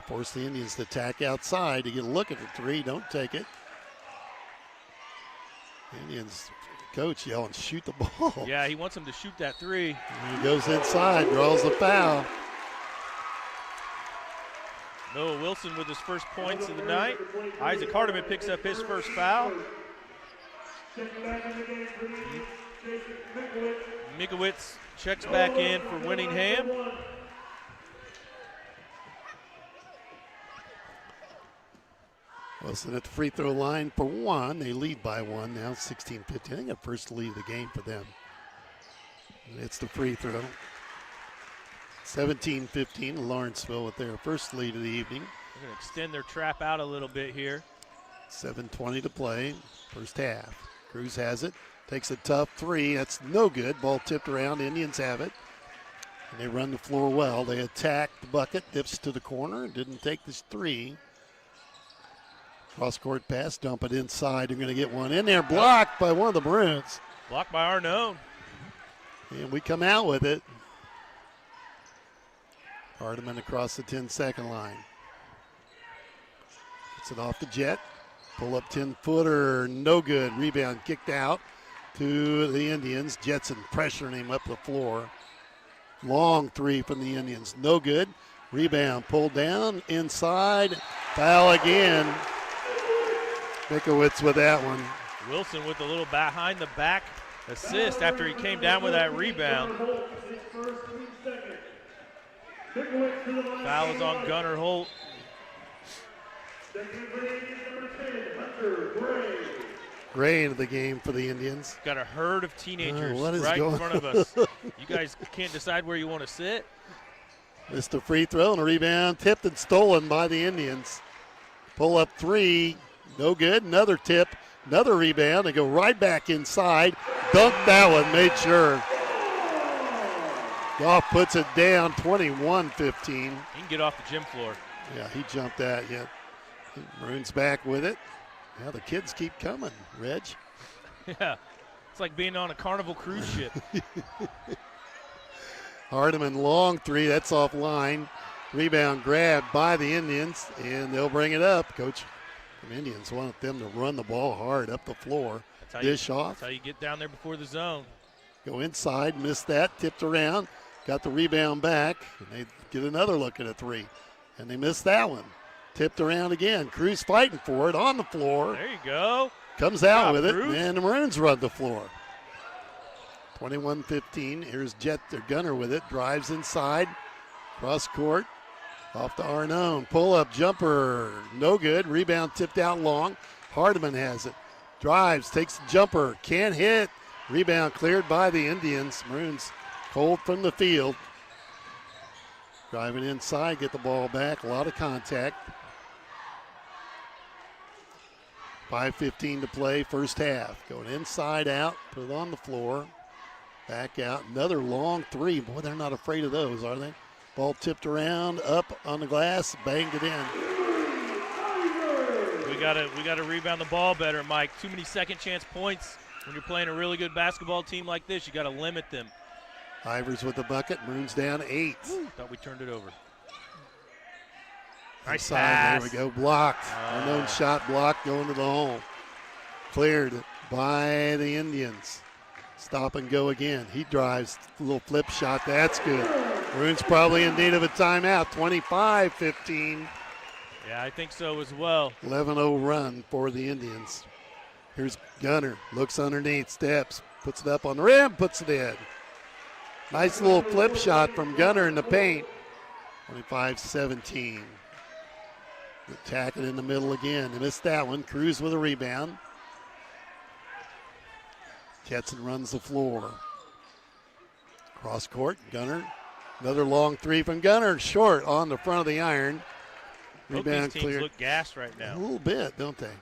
Force the Indians to attack outside to get a look at the 3. Don't take it. Indians coach yelling, shoot the ball. Yeah, he wants him to shoot that 3. And he goes inside, draws the foul. Noah Wilson with his first points of the night. Isaac Hardiman picks up his first foul. Mikowitz checks back in for Winningham. Wilson at the free throw line for 1. They lead by 1 now, 16-15. I think the first lead of the game for them. And it's the free throw. 17-15, Lawrenceville with their first lead of the evening. They're going to extend their trap out a little bit here. 7:20 to play, first half. Cruz has it, takes a tough 3. That's no good. Ball tipped around. Indians have it. And they run the floor well. They attack the bucket, dips to the corner, didn't take this 3. Cross-court pass, dump it inside. They're going to get one in there, blocked by one of the Maroons. Blocked by Arnone. And we come out with it. Hardiman across the 10-second line. Gets it off the Jet. Pull up 10-footer, no good. Rebound kicked out to the Indians. Jetson pressuring him up the floor. Long 3 from the Indians, no good. Rebound pulled down, inside, foul again. Mikowitz with that one. Wilson with a little behind the back assist after he came down with that rebound. Foul is on Gunnar Holt. Gray into the game for the Indians. Got a herd of teenagers right in front of us. You guys can't decide where you want to sit. Missed a free throw and a rebound. Tipped and stolen by the Indians. Pull up three. No good. Another tip. Another rebound. They go right back inside. Dunk that one. Made sure. Goff puts it down 21-15. He can get off the gym floor. Yeah, he jumped that. Yeah. Maroons back with it. Yeah, the kids keep coming, Reg. Yeah. It's like being on a Carnival cruise ship. Hardiman, long three. That's offline. Rebound grabbed by the Indians, and they'll bring it up. Coach from Indians want them to run the ball hard up the floor. Dish off. That's how you get down there before the zone. Go inside, missed that, tipped around, got the rebound back, and they get another look at a three. And they missed that one. Tipped around again. Cruz fighting for it on the floor. There you go. Comes out with it, Cruz. and the Maroons run the floor. 21-15. Here's Gunner with it. Drives inside. Cross court. Off to Arnone. Pull-up jumper. No good. Rebound tipped out long. Hardiman has it. Drives. Takes the jumper. Can't hit. Rebound cleared by the Indians. Maroons cold from the field. Driving inside. Get the ball back. A lot of contact. 5:15 to play, first half. Going inside out, put it on the floor. Back out, another long three. Boy, they're not afraid of those, are they? Ball tipped around, up on the glass, banged it in. We gotta rebound the ball better, Mike. Too many second chance points. When you're playing a really good basketball team like this, you gotta limit them. Ivers with the bucket, Maroons down 8. Thought we turned it over. Nice Inside, pass. there we go, blocked. Unknown shot blocked, going to the hole. Cleared by the Indians. Stop and go again. He drives, a little flip shot, that's good. Maroons probably in need of a timeout, 25-15. Yeah, I think so as well. 11-0 run for the Indians. Here's Gunner, looks underneath, steps, puts it up on the rim, puts it in. Nice little flip shot from Gunner in the paint. 25-17. Attack it in the middle again. They missed that one. Cruz with a rebound. Ketson runs the floor. Cross court, Gunner. Another long three from Gunner. Short on the front of the iron. Both Rebound these teams cleared. look gassed right now. A little bit, don't they?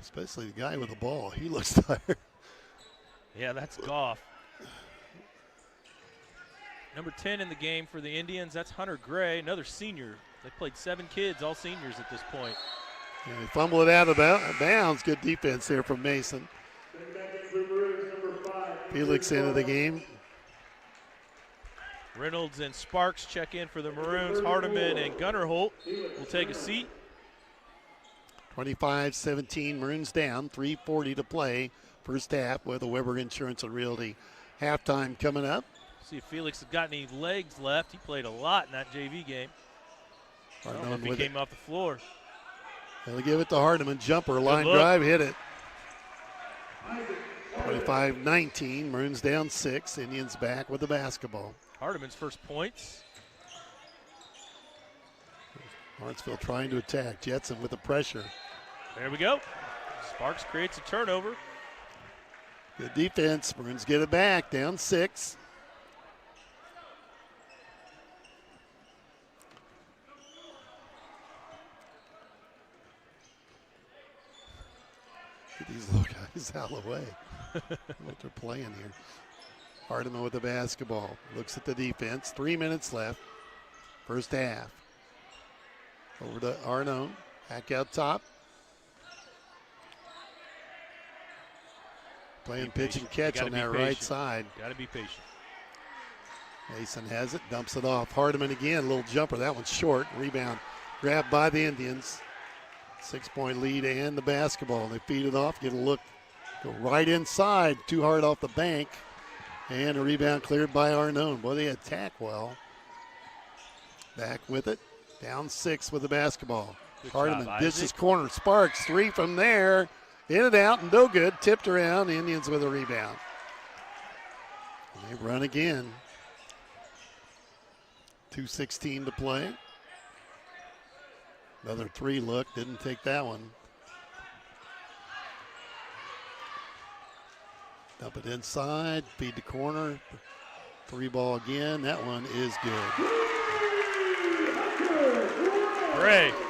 Especially the guy with the ball. He looks tired. Yeah, that's Goff. Number 10 in the game for the Indians, that's Hunter Gray, another senior. They played 7 kids, all seniors at this point. And they fumble it out of bounds. Good defense there from Mason. Felix into the game. Reynolds and Sparks check in for the Maroons. Hardiman and Gunnar Holt will take a seat. 25-17, Maroons down, 3:40 to play. First half with the Weber Insurance and Realty halftime coming up. See if Felix has got any legs left. He played a lot in that JV game. I don't know if he came off the floor. They'll give it to Hardiman. Jumper, line look. drive, hit it. 25-19, Maroons down 6. Indians back with the basketball. Hardiman's first points. Lawrenceville trying to attack. Jetson with the pressure. There we go. Sparks creates a turnover. Good defense. Maroons get it back. Down 6. Get these little guys out of the way. What they're playing here. Hardiman with the basketball. Looks at the defense. 3 minutes left. First half. Over to Arnone. Back out top. Playing pitch and catch on that right side. Got to be patient. Mason has it. Dumps it off. Hardiman again. Little jumper. That one's short. Rebound. Grabbed by the Indians. 6-point lead and the basketball. They feed it off. Get a look. Go right inside. Too hard off the bank. And a rebound cleared by Arnone. Boy, they attack well. Back with it. Down 6 with the basketball. Good Hardiman job, dishes Isaac. corner. Sparks 3 from there. In and out and no good. Tipped around. Indians with a rebound. And they run again. 2:16 to play. Another 3 look. Didn't take that one. Dump it inside. Feed the corner. 3 ball again. That one is good.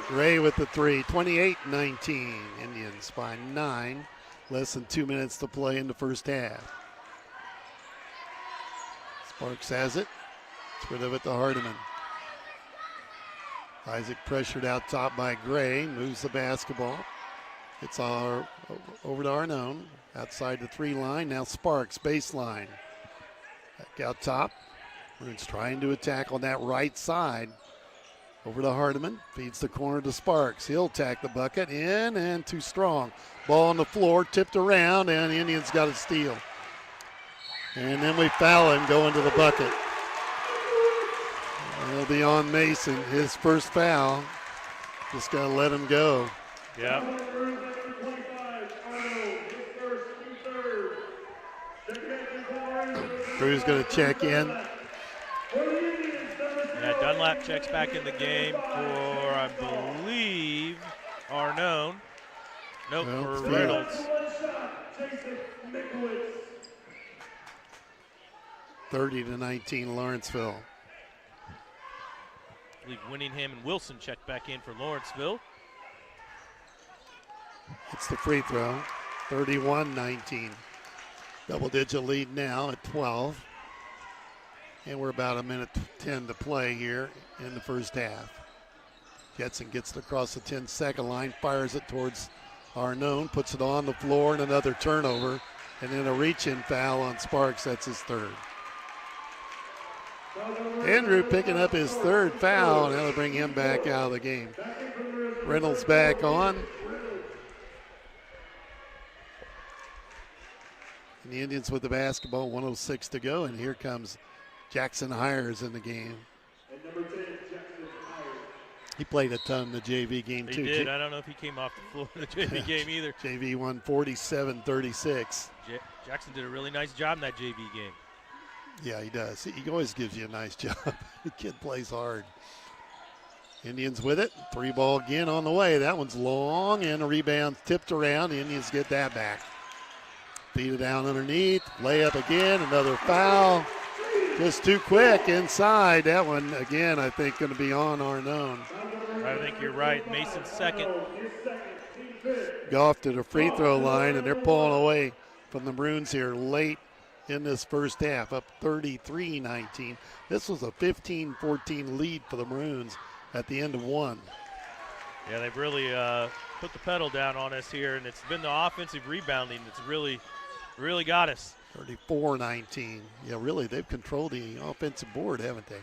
Gray with the 3. 28-19. Indians by 9. Less than 2 minutes to play in the first half. Sparks has it. Gets rid of it to Hardiman. Isaac pressured out top by Gray. Moves the basketball. It's all over to Arnone. Outside the 3 line. Now Sparks, baseline. Back out top. Maroons trying to attack on that right side. Over to Hardiman. Feeds the corner to Sparks. He'll attack the bucket. In and too strong. Ball on the floor. Tipped around and the Indians got a steal. And then we foul him going to the bucket. It'll be on Mason. His first foul. Just got to let him go. Yeah. Drew's going to check in. Yeah, Dunlap checks back in the game for, I believe, Arnone. Nope, for Reynolds. 30-19 Lawrenceville. I believe Winningham and Wilson checked back in for Lawrenceville. It's the free throw. 31-19. Double-digit lead now at 12. And we're about 1:10 to play here in the first half. Jetson gets it across the 10-second line, fires it towards Arnone, puts it on the floor, and another turnover. And then a reach-in foul on Sparks. That's his third. Andrew picking up his third foul. Now they bring him back out of the game. Reynolds back on. And the Indians with the basketball, 1:06 to go, and here comes Jackson Hires in the game. He played a ton in the JV game, too. He did. I don't know if he came off the floor in the JV game either. JV won 47-36. Jackson did a really nice job in that JV game. Yeah, he does. He always gives you a nice job. The kid plays hard. Indians with it. 3 ball again on the way. That one's long, and a rebound tipped around. The Indians get that back. Feed it down underneath. Layup again. Another foul. Just too quick inside. That one, again, I think going to be on Arnone. I think you're right. Mason's second. Goff to the free throw line, and they're pulling away from the Maroons here late in this first half, up 33-19. This was a 15-14 lead for the Maroons at the end of 1. Yeah, they've really put the pedal down on us here, and it's been the offensive rebounding that's really got us. 34-19. Yeah, really, they've controlled the offensive board, haven't they?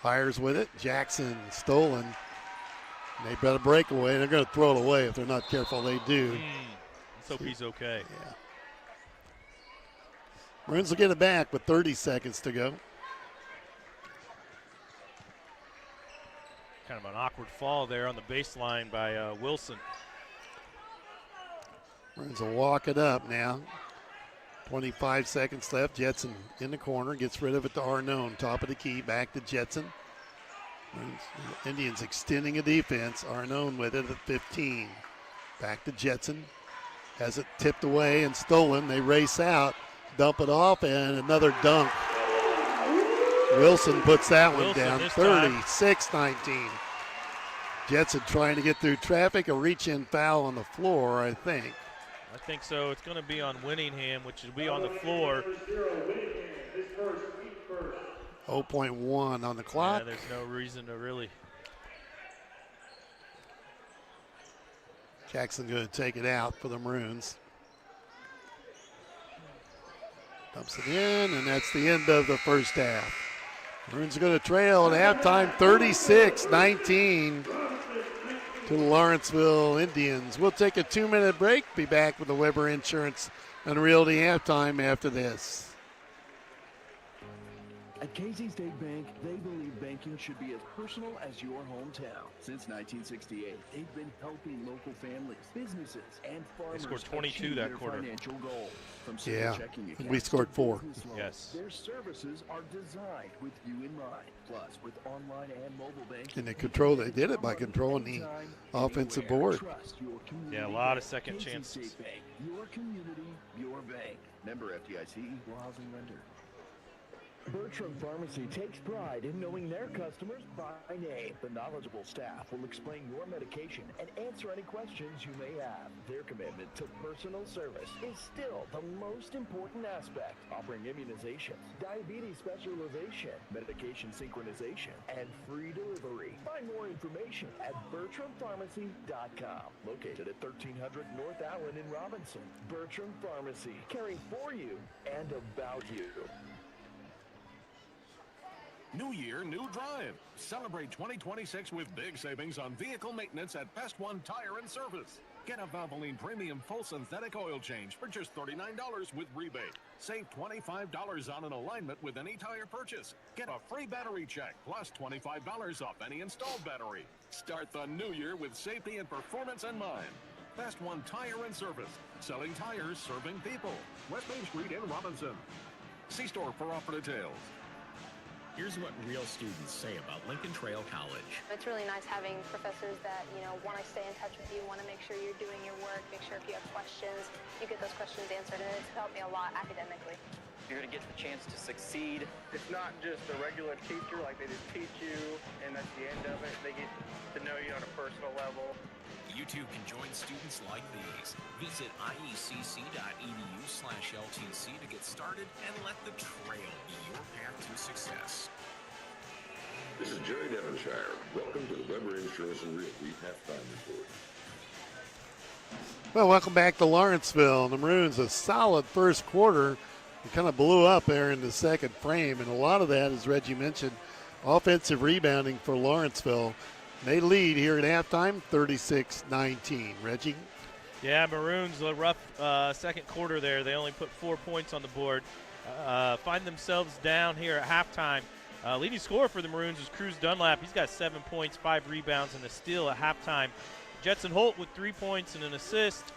Hires with it. Jackson stolen. And they've got a breakaway. They're going to throw it away if they're not careful. They do. Let's hope he's okay. Yeah. Maroons will get it back with 30 seconds to go. Kind of an awkward fall there on the baseline by Wilson. Maroons will walk it up now. 25 seconds left. Jetson in the corner. Gets rid of it to Arnone. Top of the key. Back to Jetson. Indians extending a defense. Arnone with it at 15. Back to Jetson. Has it tipped away and stolen. They race out. Dump it off, and another dunk. Wilson puts that one down. 36-19. Jetson trying to get through traffic. A reach-in foul on the floor, I think. I think so. It's going to be on Winningham, which will be on the floor. 0.1 on the clock. Yeah, there's no reason to really. Jackson going to take it out for the Maroons. Dumps it in, and that's the end of the first half. Maroons are going to trail at halftime 36-19 to the Lawrenceville Indians. We'll take a 2-minute break. Be back with the Weber Insurance and Realty halftime after this. At Casey State Bank, they believe banking should be as personal as your hometown. Since 1968, they've been helping local families, businesses, and farmers scored 22 achieve that their quarter. financial goals. From Yeah, simple checking and we accounts scored to 4. business loans, Yes. their services are designed with you in mind. Plus, with online and mobile banking, And they did it by controlling the offensive board. trust your community. Yeah, a lot of bank. second Casey chances. State Bank, your community, your bank. Member FDIC, equal housing lender. Bertram Pharmacy takes pride in knowing their customers by name. The knowledgeable staff will explain your medication and answer any questions you may have. Their commitment to personal service is still the most important aspect, offering immunizations, diabetes specialization, medication synchronization, and free delivery. Find more information at BertramPharmacy.com. Located at 1300 North Allen in Robinson. Bertram Pharmacy, caring for you and about you. New year, new drive. Celebrate 2026 with big savings on vehicle maintenance at Best One Tire and Service. Get a Valvoline Premium Full Synthetic Oil Change for just $39 with rebate. Save $25 on an alignment with any tire purchase. Get a free battery check plus $25 off any installed battery. Start the new year with safety and performance in mind. Best One Tire and Service. Selling tires, serving people. West Main Street in Robinson. See store for offer details. Here's what real students say about Lincoln Trail College. It's really nice having professors that, want to stay in touch with you, want to make sure you're doing your work, make sure if you have questions, you get those questions answered, and it's helped me a lot academically. You're going to get the chance to succeed. It's not just a regular teacher, like they just teach you, and that's the end of it. They get to know you on a personal level. You too can join students like these. Visit iecc.edu/LTC to get started and let the trail be your path to success. This is Jerry Devonshire. Welcome to the Weber Insurance and Realty Halftime Report. Well, welcome back to Lawrenceville. The Maroons, a solid first quarter. It kind of blew up there in the second frame, and a lot of that, as Reggie mentioned, offensive rebounding for Lawrenceville. They lead here at halftime, 36-19. Reggie? Yeah, Maroons, a rough second quarter there. They only put 4 points on the board. Find themselves down here at halftime. Leading scorer for the Maroons is Cruz Dunlap. He's got 7 points, 5 rebounds, and a steal at halftime. Jetson Holt with 3 points and an assist.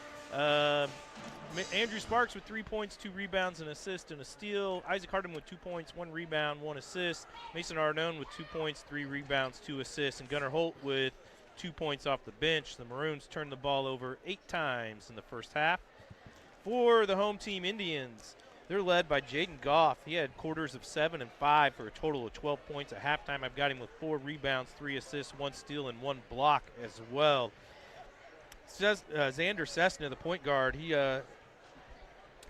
Andrew Sparks with 3 points, 2 rebounds, an assist, and a steal. Isaac Harden with 2 points, 1 rebound, 1 assist. Mason Ardone with 2 points, 3 rebounds, 2 assists. And Gunnar Holt with 2 points off the bench. The Maroons turned the ball over 8 times in the first half. For the home team Indians, they're led by Jaden Goff. He had quarters of 7 and 5 for a total of 12 points at halftime. I've got him with 4 rebounds, 3 assists, 1 steal, and 1 block as well. Xander Cessna, the point guard, he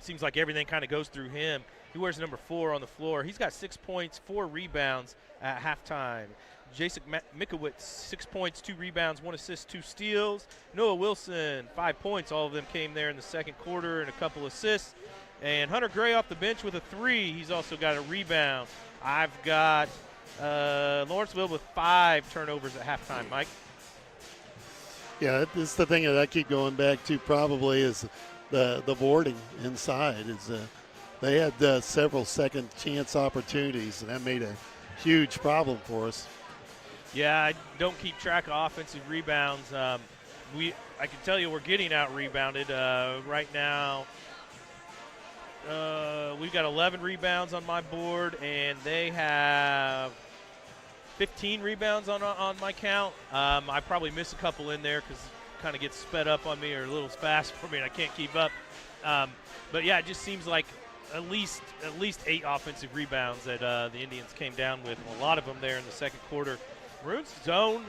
seems like everything kind of goes through him. He wears number 4 on the floor. He's got 6 points, 4 rebounds at halftime. Jason Mikowitz, 6 points, 2 rebounds, 1 assist, 2 steals. Noah Wilson, 5 points. All of them came there in the second quarter and a couple assists. And Hunter Gray off the bench with a 3. He's also got a rebound. I've got Lawrenceville with 5 turnovers at halftime. Mike? Yeah, this is the thing that I keep going back to probably is the boarding inside. They had several second chance opportunities, and that made a huge problem for us. Yeah, I don't keep track of offensive rebounds. I can tell you we're getting out rebounded right now. We've got 11 rebounds on my board, and they have 15 rebounds on my count. I probably miss a couple in there because it kind of gets sped up on me or a little fast for me, and I can't keep up. But yeah, it just seems like at least 8 offensive rebounds that the Indians came down with. A lot of them there in the second quarter. Maroons zone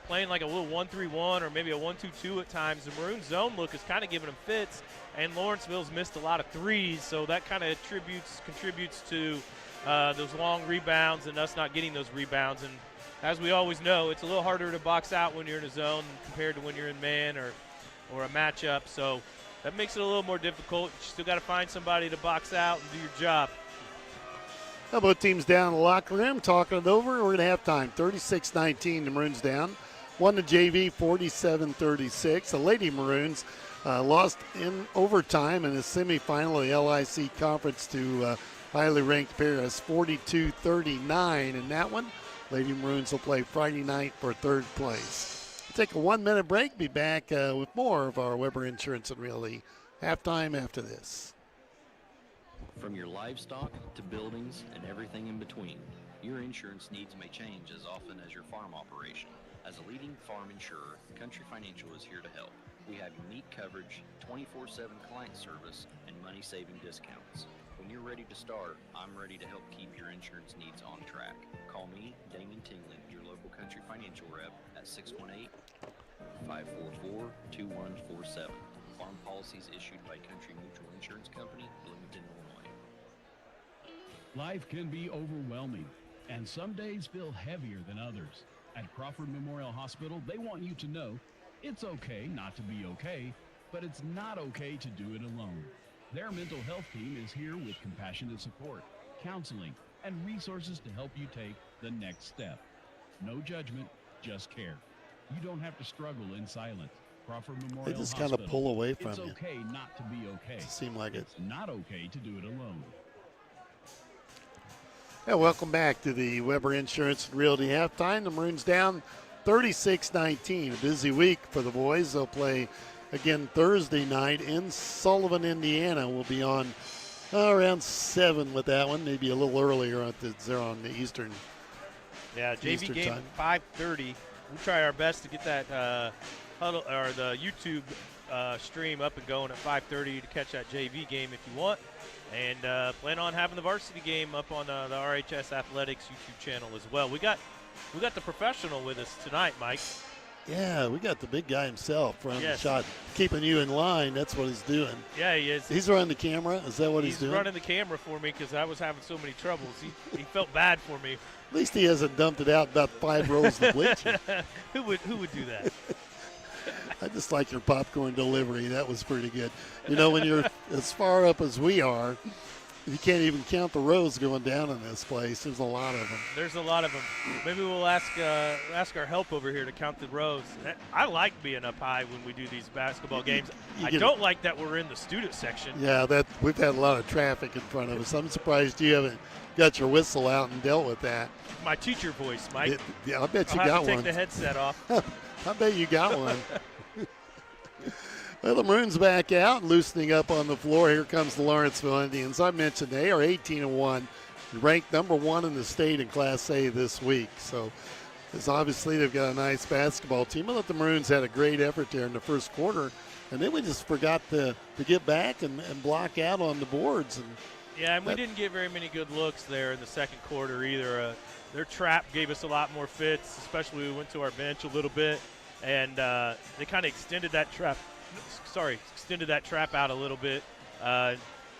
playing like a little 1-3-1 or maybe a 1-2-2 at times. The Maroons zone look is kind of giving them fits, and Lawrenceville's missed a lot of threes, so that kind of contributes to those long rebounds and us not getting those rebounds. And as we always know, it's a little harder to box out when you're in a zone compared to when you're in man or a matchup. So that makes it a little more difficult. You still got to find somebody to box out and do your job. Now both teams down in the locker room, talking it over. We're going to halftime, 36-19, the Maroons down. Won the JV 47-36. The Lady Maroons lost in overtime in the semifinal of the LIC Conference to highly ranked Paris 42-39 in that one. Lady Maroons will play Friday night for third place. We'll take a 1-minute break. Be back with more of our Weber Insurance and Realty halftime after this. From your livestock to buildings and everything in between, your insurance needs may change as often as your farm operation. As a leading farm insurer, Country Financial is here to help. We have unique coverage, 24/7 client service, and money-saving discounts. When you're ready to start, I'm ready to help keep your insurance needs on track. Call me, Damien Tingley, your local Country Financial rep at 618-544-2147. Farm policies issued by Country Mutual Insurance Company, Bloomington, Illinois. Life can be overwhelming, and some days feel heavier than others. At Crawford Memorial Hospital, they want you to know it's okay not to be okay, but it's not okay to do it alone. Their mental health team is here with compassionate support, counseling, and resources to help you take the next step. No judgment, just care. You don't have to struggle in silence. Crawford Memorial They just Hospital. kind of pull away from it's you. okay not to be okay. Doesn't seem like it. It's not okay to do it alone. Yeah, welcome back to the Weber Insurance and Realty halftime. The Maroons down 36-19. A busy week for the boys. They'll play again Thursday night in Sullivan, Indiana. We'll be on around 7 with that one, maybe a little earlier on the Eastern. Yeah, JV Eastern game time. at 5:30. We'll try our best to get that huddle or the YouTube stream up and going at 5:30 to catch that JV game if you want. And plan on having the varsity game up on the RHS Athletics YouTube channel as well. We got the professional with us tonight, Mike. Yeah, we got the big guy himself running Yes. the shot, keeping you in line. That's what he's doing. Yeah, he is. He's running the camera. Is that what he's doing? He's running the camera for me because I was having so many troubles. He felt bad for me. At least he hasn't dumped it out about 5 rows of bleaching. Who would do that? I just like your popcorn delivery. That was pretty good. You know, when you're as far up as we are, you can't even count the rows going down in this place. There's a lot of them. There's a lot of them. Maybe we'll ask our help over here to count the rows. I like being up high when we do these basketball games. I don't like that we're in the student section. Yeah, that we've had a lot of traffic in front of us. I'm surprised you haven't got your whistle out and dealt with that. My teacher voice, Mike. Yeah, I bet you I'll got have to one. take the headset off. I bet you got one. Well, the Maroons back out, loosening up on the floor. Here comes the Lawrenceville Indians. I mentioned they are 18-1, ranked number 1 in the state in Class A this week. So, because obviously they've got a nice basketball team. I thought the Maroons had a great effort there in the first quarter, and then we just forgot to get back and block out on the boards. And yeah, and we didn't get very many good looks there in the second quarter either. Their trap gave us a lot more fits, especially when we went to our bench a little bit, and they kind of extended that trap out a little bit.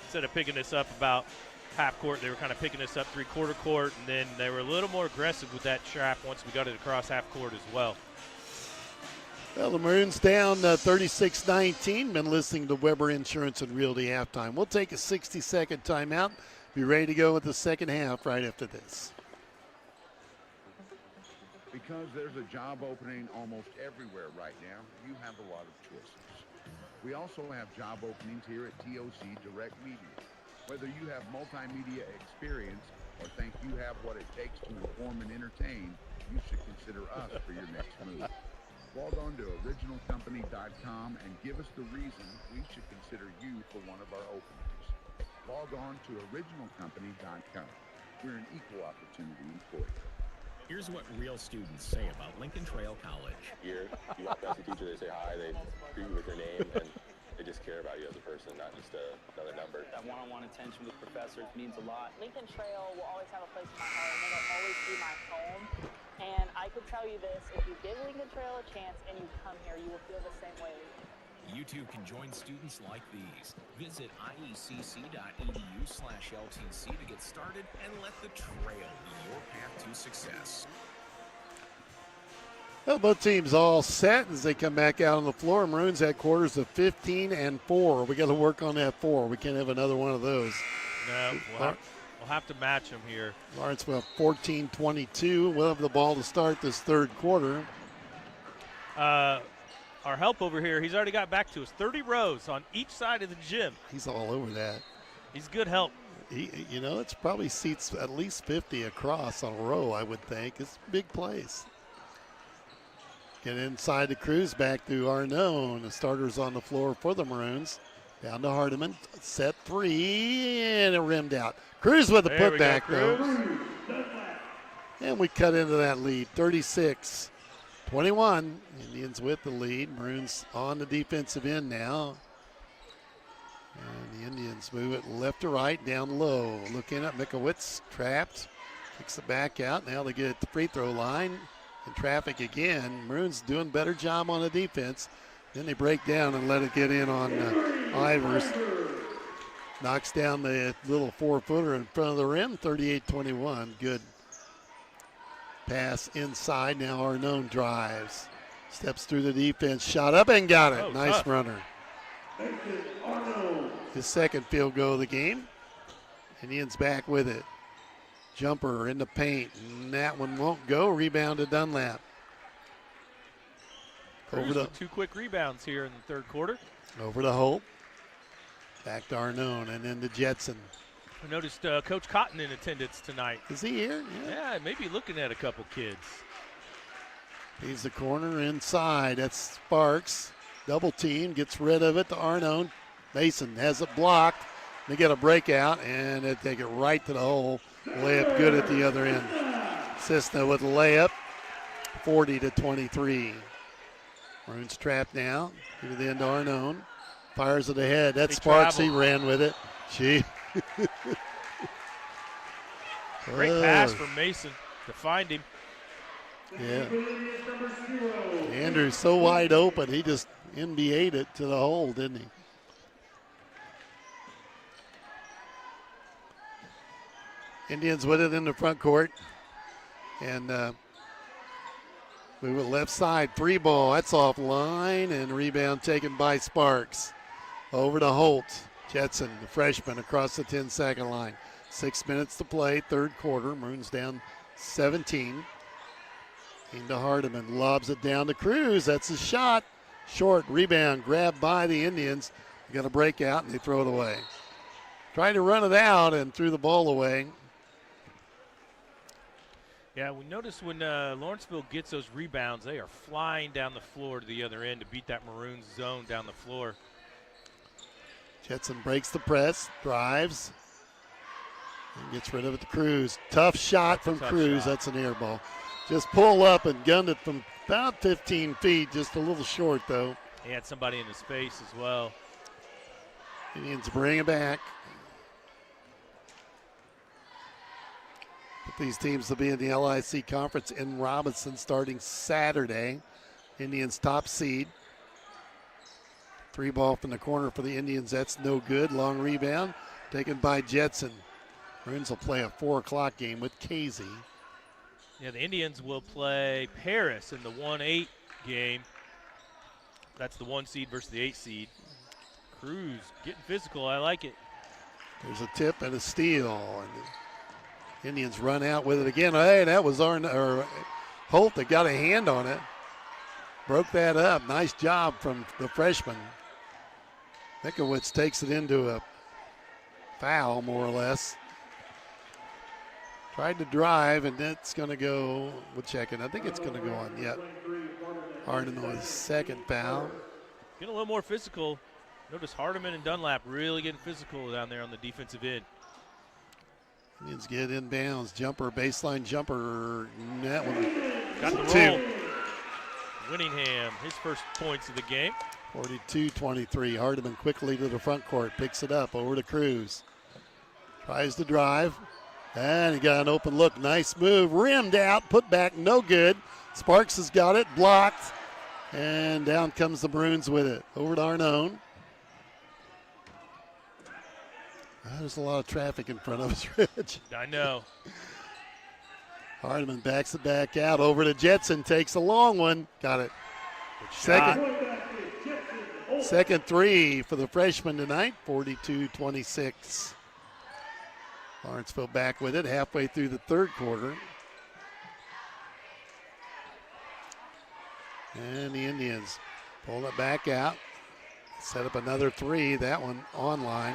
Instead of picking us up about half court, they were kind of picking us up three-quarter court, and then they were a little more aggressive with that trap once we got it across half court as well. Well, the Maroons down 36-19. Been listening to Weber Insurance and Realty halftime. We'll take a 60-second timeout. Be ready to go with the second half right after this. Because there's a job opening almost everywhere right now, you have a lot of choices. We also have job openings here at TOC Direct Media. Whether you have multimedia experience or think you have what it takes to inform and entertain, you should consider us for your next move. Log on to originalcompany.com and give us the reason we should consider you for one of our openings. Log on to originalcompany.com. We're an equal opportunity employer. Here's what real students say about Lincoln Trail College. Here, you walk past the teacher, they say hi, they greet you with your name, and they just care about you as a person, not just another number. That one-on-one attention with professors means a lot. Lincoln Trail will always have a place in my heart, and it'll always be my home. And I could tell you this, if you give Lincoln Trail a chance and you come here, you will feel the same way. You too can join students like these. Visit iecc.edu/LTC to get started and let the trail be your path to success. Well, both teams all set as they come back out on the floor. Maroons headquarters of 15-4. We got to work on that 4. We can't have another one of those. No, we'll have to match them here. Lawrenceville 14-22. We'll have the ball to start this third quarter. Our help over here, he's already got back to us. 30 rows on each side of the gym. He's all over that. He's good help. It's probably seats at least 50 across on a row, I would think. It's a big place. Get inside the Cruz, back to Arnone. The starters on the floor for the Maroons. Down to Hardiman. Set three, and it rimmed out. Cruz with the putback, though. And we cut into that lead, 36-21. Indians with the lead. Maroons on the defensive end now. And the Indians move it left to right, down low. Looking at Mikowitz, trapped. Kicks it back out. Now they get at the free throw line. In traffic again. Maroons doing a better job on the defense. Then they break down and let it get in on Ivers. Knocks down the little 4-footer in front of the rim, 38-21. Good pass inside. Now Arnone drives. Steps through the defense, shot up and got it. Nice tough runner. His second field goal of the game. Indians back with it. Jumper in the paint, and that one won't go. Rebound to Dunlap. Over the 2 quick rebounds here in the third quarter. Over to Holt. Back to Arnone, and then to Jetson. I noticed Coach Cotton in attendance tonight. Is he here? Yeah, maybe looking at a couple kids. He's the corner inside. That's Sparks. Double team, gets rid of it to Arnone. Mason has it blocked. They get a breakout, and they take it right to the hole. Layup good at the other end. Cisna with a layup, 40-23. Maroons trapped now. To the end to Arnone. Fires it ahead. That's Sparks. He ran with it. Gee. Great pass from Mason to find him. Yeah. Andrew's so wide open, he just NBA'd it to the hole, didn't he? Indians with it in the front court. And move it left side. 3 ball. That's offline. And rebound taken by Sparks. Over to Holt. Jetson, the freshman, across the 10-second line. 6 minutes to play, third quarter. Maroons down 17. Into Hardiman. Lobs it down to Cruz. That's a shot. Short rebound. Grabbed by the Indians. They're going to break out, and they throw it away. Trying to run it out and threw the ball away. Yeah, we notice when Lawrenceville gets those rebounds, they are flying down the floor to the other end to beat that Maroons zone down the floor. Jetson breaks the press, drives, and gets rid of it to Cruz. Tough shot from Cruz. That's an air ball. Just pull up and gunned it from about 15 feet, just a little short, though. He had somebody in his face as well. Indians bring it back. But these teams will be in the LIC conference in Robinson starting Saturday. Indians top seed. 3 ball from the corner for the Indians. That's no good. Long rebound taken by Jetson. Maroons will play a 4 o'clock game with Casey. Yeah, the Indians will play Paris in the 1-8 game. That's the 1 seed versus the 8 seed. Cruz getting physical. I like it. There's a tip and a steal. And the Indians run out with it again. Hey, that was Holt that got a hand on it. Broke that up. Nice job from the freshman. Mikowitz takes it into a foul, more or less. Tried to drive, and it's going to go, we'll check it. I think it's going to go on. Yep. Hardiman with his second foul. Getting a little more physical. Notice Hardiman and Dunlap really getting physical down there on the defensive end. Indians get inbounds. Jumper, baseline jumper. That one. Got the roll. Winningham, his first points of the game. 42-23. Hardiman quickly to the front court. Picks it up over to Cruz. Tries to drive. And he got an open look. Nice move. Rimmed out. Put back. No good. Sparks has got it. Blocked. And down comes the Maroons with it. Over to Arnone. There's a lot of traffic in front of us, Rich. I know. Hardiman backs it back out. Over to Jetson. Takes a long one. Got it. Second 3 for the freshman tonight. 42-26. Lawrenceville back with it halfway through the third quarter. And the Indians pull it back out. Set up another 3. That one online.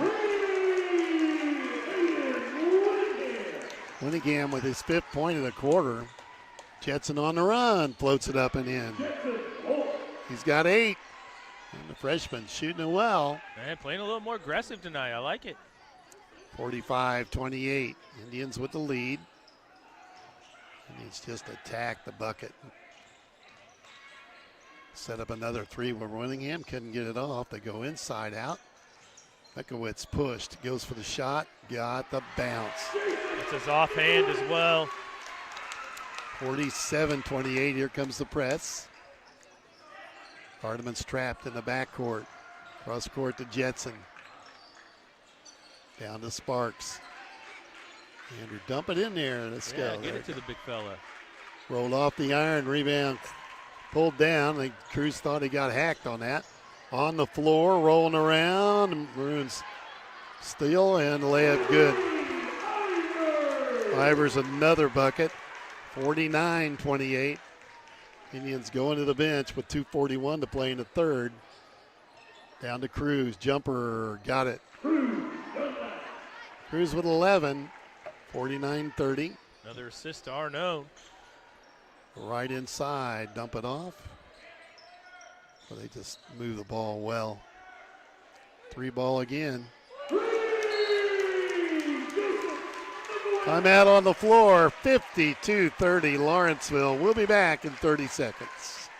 Winningham with his 5th point of the quarter. Jetson on the run, floats it up and in. He's got 8. And the freshman shooting it well. Man, playing a little more aggressive tonight. I like it. 45-28. Indians with the lead. Indians just attack the bucket. Set up another 3 where Winningham couldn't get it off. They go inside out. Mekowitz pushed, goes for the shot, got the bounce. It's his offhand as well. 47-28, here comes the press. Hardeman's trapped in the backcourt. Cross court to Jetson. Down to Sparks. Andrew, dump it in there. Let's go. Get it to the big fella. Rolled off the iron, rebound pulled down. And Cruz thought he got hacked on that. On the floor, rolling around. Maroons steal and layup good. Ivers another bucket. 49-28. Indians going to the bench with 2:41 to play in the third. Down to Cruz. Jumper. Got it. Cruz with 11. 49-30. Another assist to Arnone. Right inside. Dump it off. Well, they just move the ball well. 3 ball again. I'm out on the floor. 52-30 Lawrenceville. We'll be back in 30 seconds.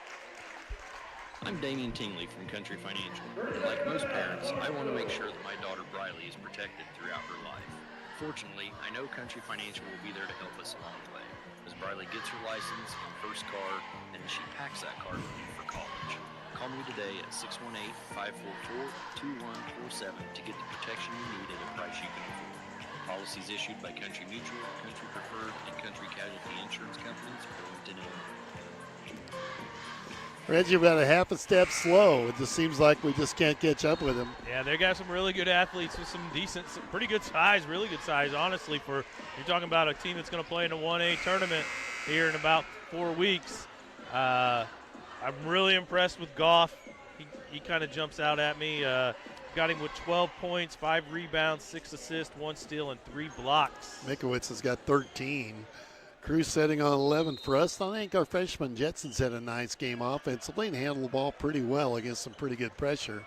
I'm Damien Tingley from Country Financial, and like most parents, I want to make sure that my daughter Briley is protected throughout her life. Fortunately, I know Country Financial will be there to help us along the way, as Briley gets her license and first car, and she packs that car with me for college. Call me today at 618-544-2147 to get the protection you need at a price you can afford. Policies issued by Country Mutual, Country Preferred, and Country Casualty Insurance Companies, Burlington, Illinois. Reggie, about a half a step slow. It just seems like we just can't catch up with him. Yeah, they got some really good athletes with some decent, some pretty good size, really good size, honestly. For you're talking about a team that's going to play in a 1A tournament here in about 4 weeks. I'm really impressed with Goff. He kind of jumps out at me. Got him with 12 points, 5 rebounds, 6 assists, 1 steal, and 3 blocks. Mekowitz has got 13. Cruz setting on 11 for us. I think our freshman Jetson's had a nice game offensively and handled the ball pretty well against some pretty good pressure.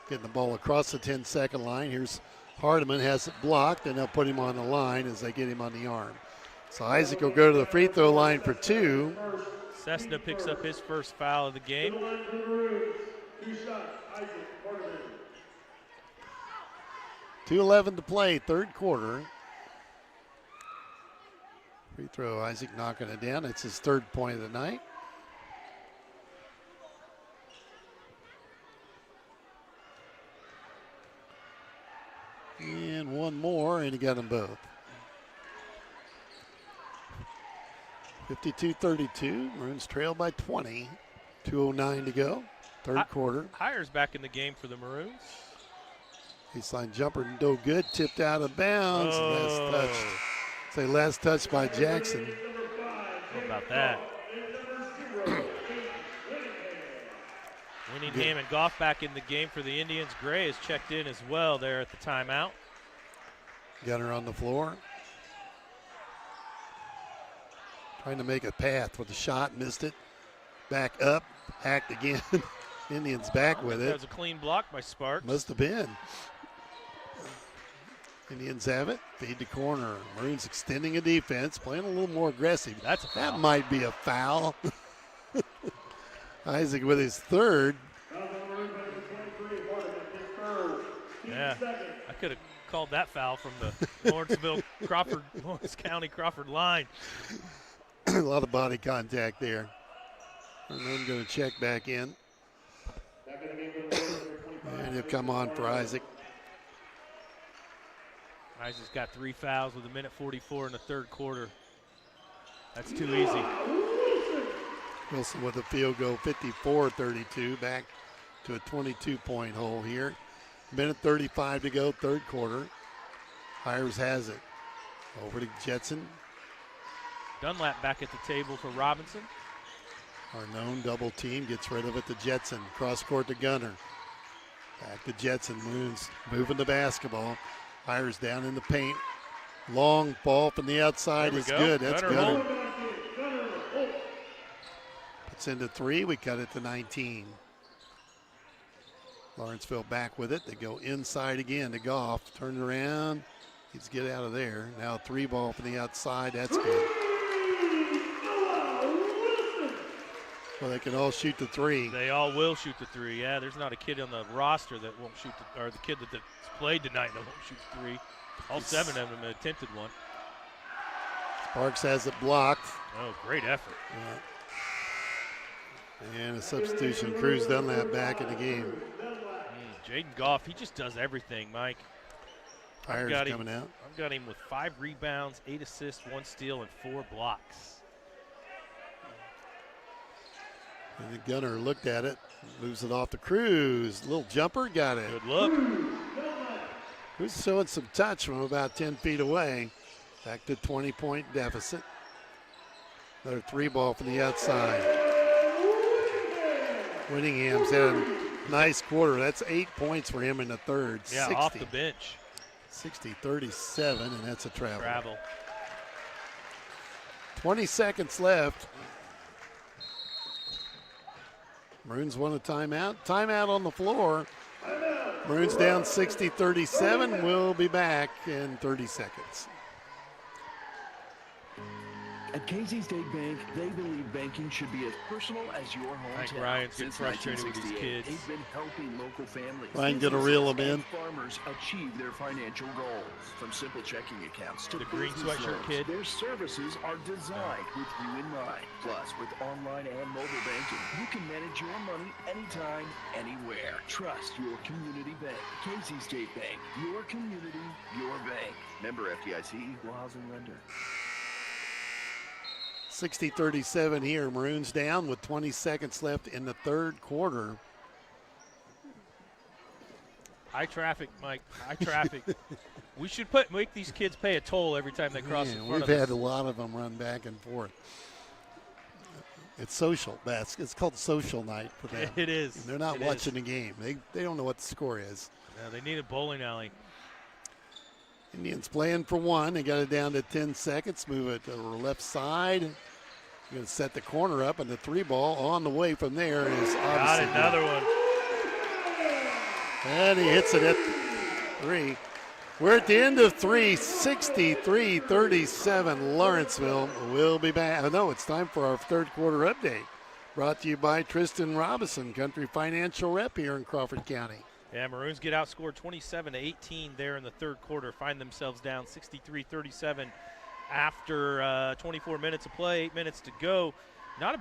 Getting the ball across the 10-second line. Here's Hardeman, has it blocked, and they'll put him on the line as they get him on the arm. So Isaac will go to the free throw line for 2. Cessna picks up his first foul of the game. 2:11 to play, third quarter. Free throw, Isaac knocking it down. It's his 3rd point of the night. And one more, and he got them both. 52-32. Maroons trail by 20. 2:09 to go. Third quarter. Hires back in the game for the Maroons. Baseline jumper, no good. Tipped out of bounds. Oh. Last touch. Say last touch by Jackson. What about that? Winningham and Goff back in the game for the Indians. Gray has checked in as well there at the timeout. Gunner on the floor. Trying to make a path with the shot, missed it. Back up, hacked again. Indians back with it. That was a clean block by Sparks. Must have been. Indians have it. Feed to corner. Maroons extending a defense, playing a little more aggressive. That's a foul. That might be a foul. Isaac with his 3rd. Yeah, I could have called that foul from the Lawrenceville Lawrence County Crawford line. A lot of body contact there. And then going to check back in. And he'll come on for Isaac. Isaac's got 3 fouls with 1:44 in the third quarter. That's too easy. Wilson with a field goal, 54-32, back to a 22-point hole here. 1:35 to go, third quarter. Hires has it. Over to Jetson. Dunlap back at the table for Robinson. Our known double team gets rid of it to Jetson. Cross court to Gunner. Back to Jetson. Maroons moving the basketball. Hires down in the paint. Long ball from the outside is good. That's Gunner. Puts into 3. We cut it to 19. Lawrenceville back with it. They go inside again to Goff. Turn it around. Needs to get out of there. Now 3 ball from the outside. That's good. Well, they can all shoot the 3. They all will shoot the 3. Yeah, there's not a kid on the roster that won't shoot or the kid that's played tonight that won't shoot the 3. All 7 of them attempted one. Sparks has it blocked. Oh, great effort. Yeah. And a substitution. Cruz Dunlap back in the game. Jaden Goff, he just does everything, Mike. Tires coming out. I've got him with 5 rebounds, 8 assists, 1 steal, and 4 blocks. And the Gunner looked at it, moves it off to Cruz. Little jumper, got it. Good look. Cruz showing some touch from about 10 feet away. Back to 20-point deficit. Another 3 ball from the outside. Winningham's had a nice quarter. That's 8 points for him in the third. Yeah, 60. off the bench. 60-37, and that's a travel. 20 seconds left. Maroons want a timeout. Timeout on the floor. Maroons down 60-37. We'll be back in 30 seconds. At Casey State Bank, they believe banking should be as personal as your hometown. Ryan's getting frustrated with these kids. They've been helping local families. Ryan gonna reel them in. Farmers achieve their financial goals. From simple checking accounts to the green sweatshirt loans, kid. Their services are designed with you in mind. Plus, with online and mobile banking, you can manage your money anytime, anywhere. Trust your community bank. Casey State Bank. Your community, your bank. Member FDIC, Equal Housing Lender. 60-37 here. Maroons down with 20 seconds left in the third quarter. High traffic, Mike. High traffic. We should make these kids pay a toll every time they cross in front of us. We've had a lot of them run back and forth. It's social. It's called social night for them. It is. And they're not watching the game. They don't know what the score is. No, they need a bowling alley. Indians playing for 1. They got it down to 10 seconds. Move it to the left side. Going to set the corner up, and the 3 ball on the way from there is obviously got another one. And he hits it at 3. We're at the end of 3, 63-37. Lawrenceville will be back. Oh, no, it's time for our third quarter update. Brought to you by Tristan Robinson, Country Financial Rep here in Crawford County. Yeah, Maroons get outscored 27-18 there in the third quarter. Find themselves down 63-37 after 24 minutes of play, 8 minutes to go. Not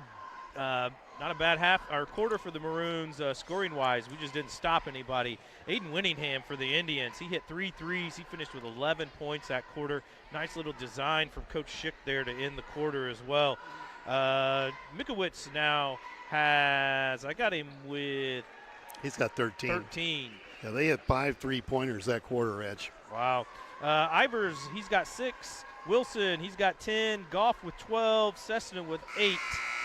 a bad half or quarter for the Maroons scoring-wise. We just didn't stop anybody. Aiden Winningham for the Indians. He hit 3 threes. He finished with 11 points that quarter. Nice little design from Coach Schick there to end the quarter as well. Mikowitz now has, I got him with, he's got 13. 13. Yeah, they had 5 3-pointers that quarter, Edge. Wow. Ivers, he's got 6. Wilson, he's got 10. Goff with 12. Cessna with 8.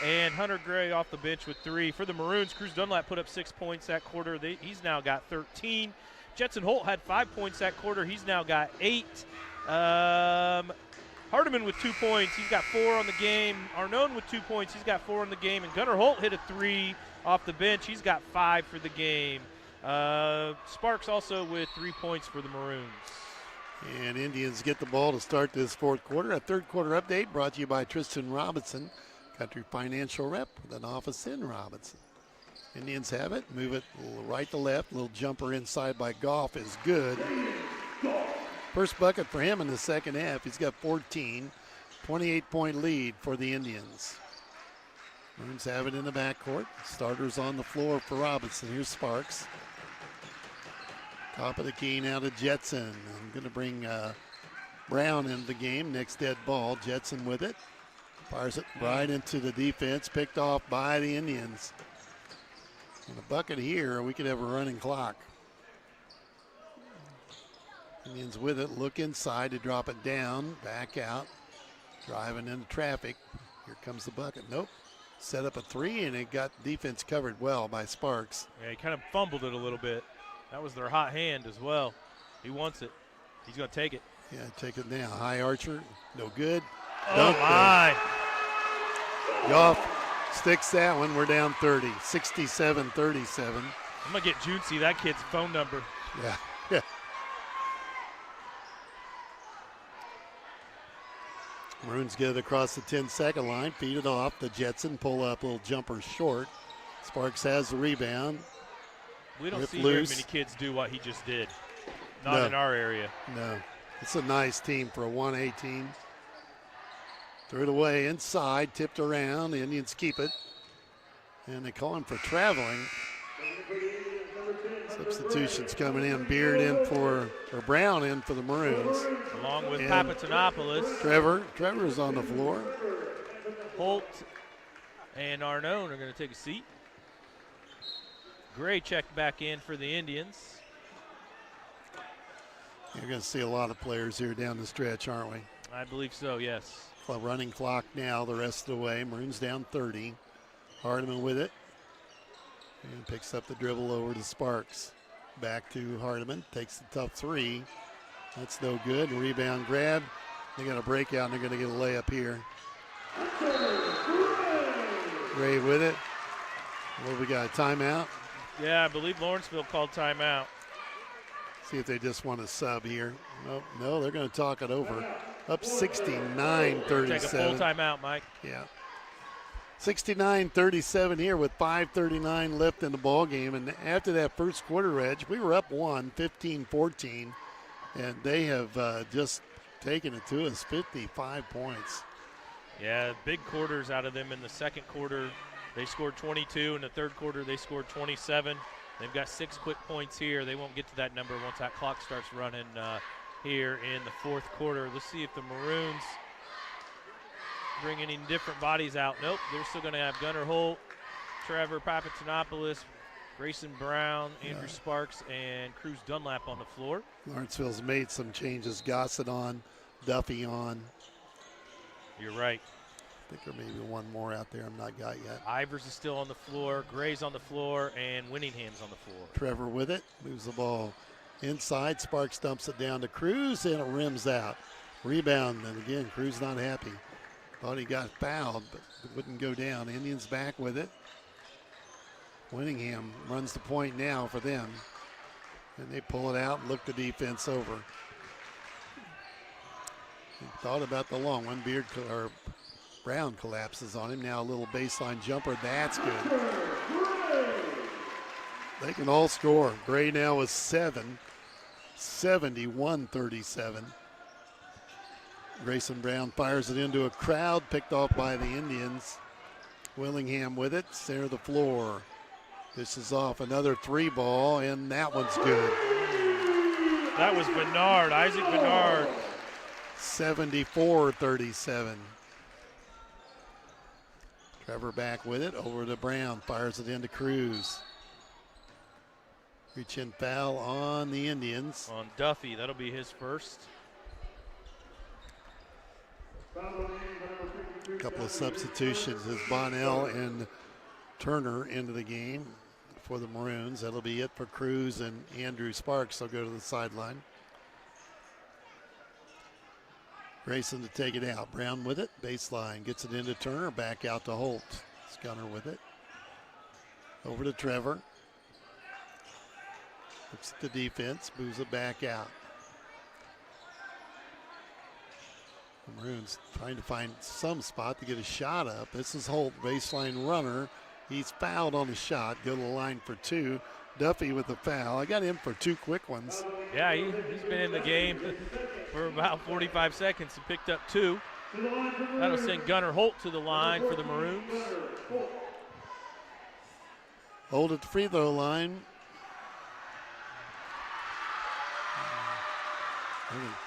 And Hunter Gray off the bench with 3. For the Maroons, Cruz Dunlap put up 6 points that quarter. He's now got 13. Jetson Holt had 5 points that quarter. He's now got 8. Hardiman with 2 points. He's got 4 on the game. Arnone with 2 points. He's got 4 on the game. And Gunnar Holt hit a 3 off the bench. He's got 5 for the game. Sparks also with 3 points for the Maroons. And Indians get the ball to start this fourth quarter. A third quarter update brought to you by Tristan Robinson, Country Financial Rep with an office in Robinson. Indians have it. Move it right to left. Little jumper inside by Goff is good. First bucket for him in the second half. He's got 14. 28-point lead for the Indians. Maroons have it in the backcourt. Starters on the floor for Robinson. Here's Sparks. Top of the key now to Jetson. I'm going to bring Brown into the game. Next dead ball. Jetson with it. Fires it right into the defense. Picked off by the Indians. And a bucket here, we could have a running clock. Indians with it. Look inside to drop it down. Back out. Driving into traffic. Here comes the bucket. Nope. Set up a 3, and it got defense covered well by Sparks. Yeah, he kind of fumbled it a little bit. That was their hot hand as well. He wants it. He's going to take it. Yeah, take it now. High archer, no good. Oh, my. Goff sticks that one. We're down 30, 67-37. I'm going to get Juicy that kid's phone number. Yeah. Maroons get it across the 10-second line, feed it off. The Jetson pull up, little jumper short. Sparks has the rebound. We don't Rip see loose. very many kids do what he just did. Not in our area. No. It's a nice team for a 1A team. Threw it away inside, tipped around. The Indians keep it. And they call him for traveling. Substitutions coming in. Brown in for the Maroons. Along with Papatonopoulos. Trevor's on the floor. Holt and Arnone are going to take a seat. Gray checked back in for the Indians. You're going to see a lot of players here down the stretch, aren't we? I believe so, yes. Well, running clock now the rest of the way. Maroons down 30. Hardiman with it. And picks up the dribble over to Sparks. Back to Hardiman. Takes the tough three. That's no good. Rebound grab. They got a breakout and they're going to get a layup here. Gray with it. What we got? A timeout? Yeah, I believe Lawrenceville called timeout. See if they just want to sub here. Nope, no, they're going to talk it over. Up 69-37. Take a full timeout, Mike. Yeah. 69-37 here with 5:39 left in the ball game. And after that first quarter edge, we were up 15-14. And they have just taken it to us, 55 points. Yeah, big quarters out of them in the second quarter. They scored 22. In the third quarter, they scored 27. They've got 6 quick points here. They won't get to that number once that clock starts running here in the fourth quarter. Let's see if the Maroons bring any different bodies out. Nope, they're still going to have Gunnar Holt, Trevor Papatonopoulos, Grayson Brown, Andrew Sparks, and Cruz Dunlap on the floor. Lawrenceville's made some changes. Gossett on, Duffy on. You're right. I think there may be one more out there I'm not got yet. Ivers is still on the floor, Gray's on the floor, and Winningham's on the floor. Trevor with it, moves the ball inside. Sparks dumps it down to Cruz, and it rims out. Rebound, and again, Cruz not happy. Thought he got fouled, but it wouldn't go down. Indians back with it. Winningham runs the point now for them. And they pull it out and look the defense over. He thought about the long one. Brown collapses on him. Now a little baseline jumper. That's good. They can all score. Gray now is 7. 71-37. Grayson Brown fires it into a crowd. Picked off by the Indians. Willingham with it. Center of the floor. This is off another 3 ball, and that one's good. That was Bernard, Isaac Bernard. 74-37. Trevor back with it, over to Brown, fires it into Cruz. Reach in foul on the Indians. On Duffy, that'll be his first. A couple of substitutions as Bonnell and Turner into the game for the Maroons. That'll be it for Cruz, and Andrew Sparks will go to the sideline. Grayson to take it out. Brown with it. Baseline. Gets it into Turner. Back out to Holt. Gunner with it. Over to Trevor. Looks at the defense. Moves it back out. The Maroons trying to find some spot to get a shot up. This is Holt. Baseline runner. He's fouled on the shot. Go to the line for 2. Duffy with the foul. I got him for 2 quick ones. Yeah, he's been in the game for about 45 seconds and picked up 2. That'll send Gunnar Holt to the line for the Maroons. Holt at the free throw line.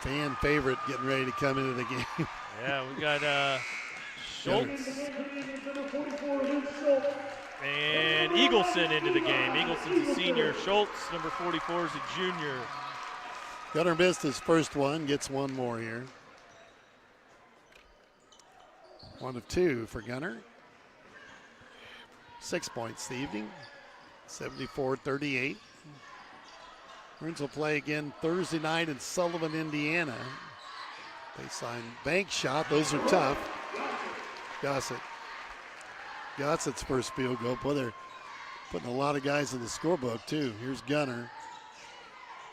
Fan favorite getting ready to come into the game. Yeah, we got Schultz and Eagleson into the game. Eagleson's a senior. Schultz, number 44, is a junior. Gunnar missed his first one, gets one more here. 1 of 2 for Gunnar. 6 points this evening, 74-38. Maroons will play again Thursday night in Sullivan, Indiana. Baseline bank shot. Those are tough. Gossett's first field goal. Boy, they're putting a lot of guys in the scorebook, too. Here's Gunner.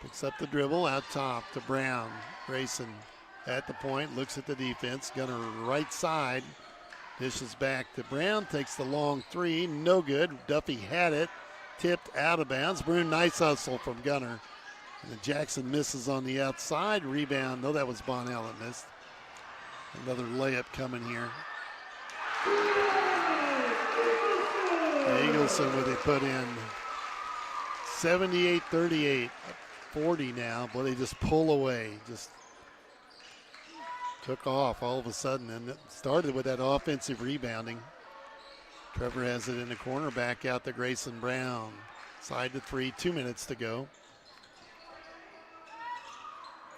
Picks up the dribble out top to Brown. Grayson at the point, looks at the defense. Gunner right side. Dishes back to Brown. Takes the long three. No good. Duffy had it. Tipped out of bounds. Maroon, nice hustle from Gunner. And then Jackson misses on the outside. Rebound. No, that was Bonnell that missed. Another layup coming here. Eagleson with it put in. 78-38. 40 now. Boy, they just pull away. Just took off all of a sudden. And it started with that offensive rebounding. Trevor has it in the corner. Back out to Grayson Brown. Side to three. 2 minutes to go.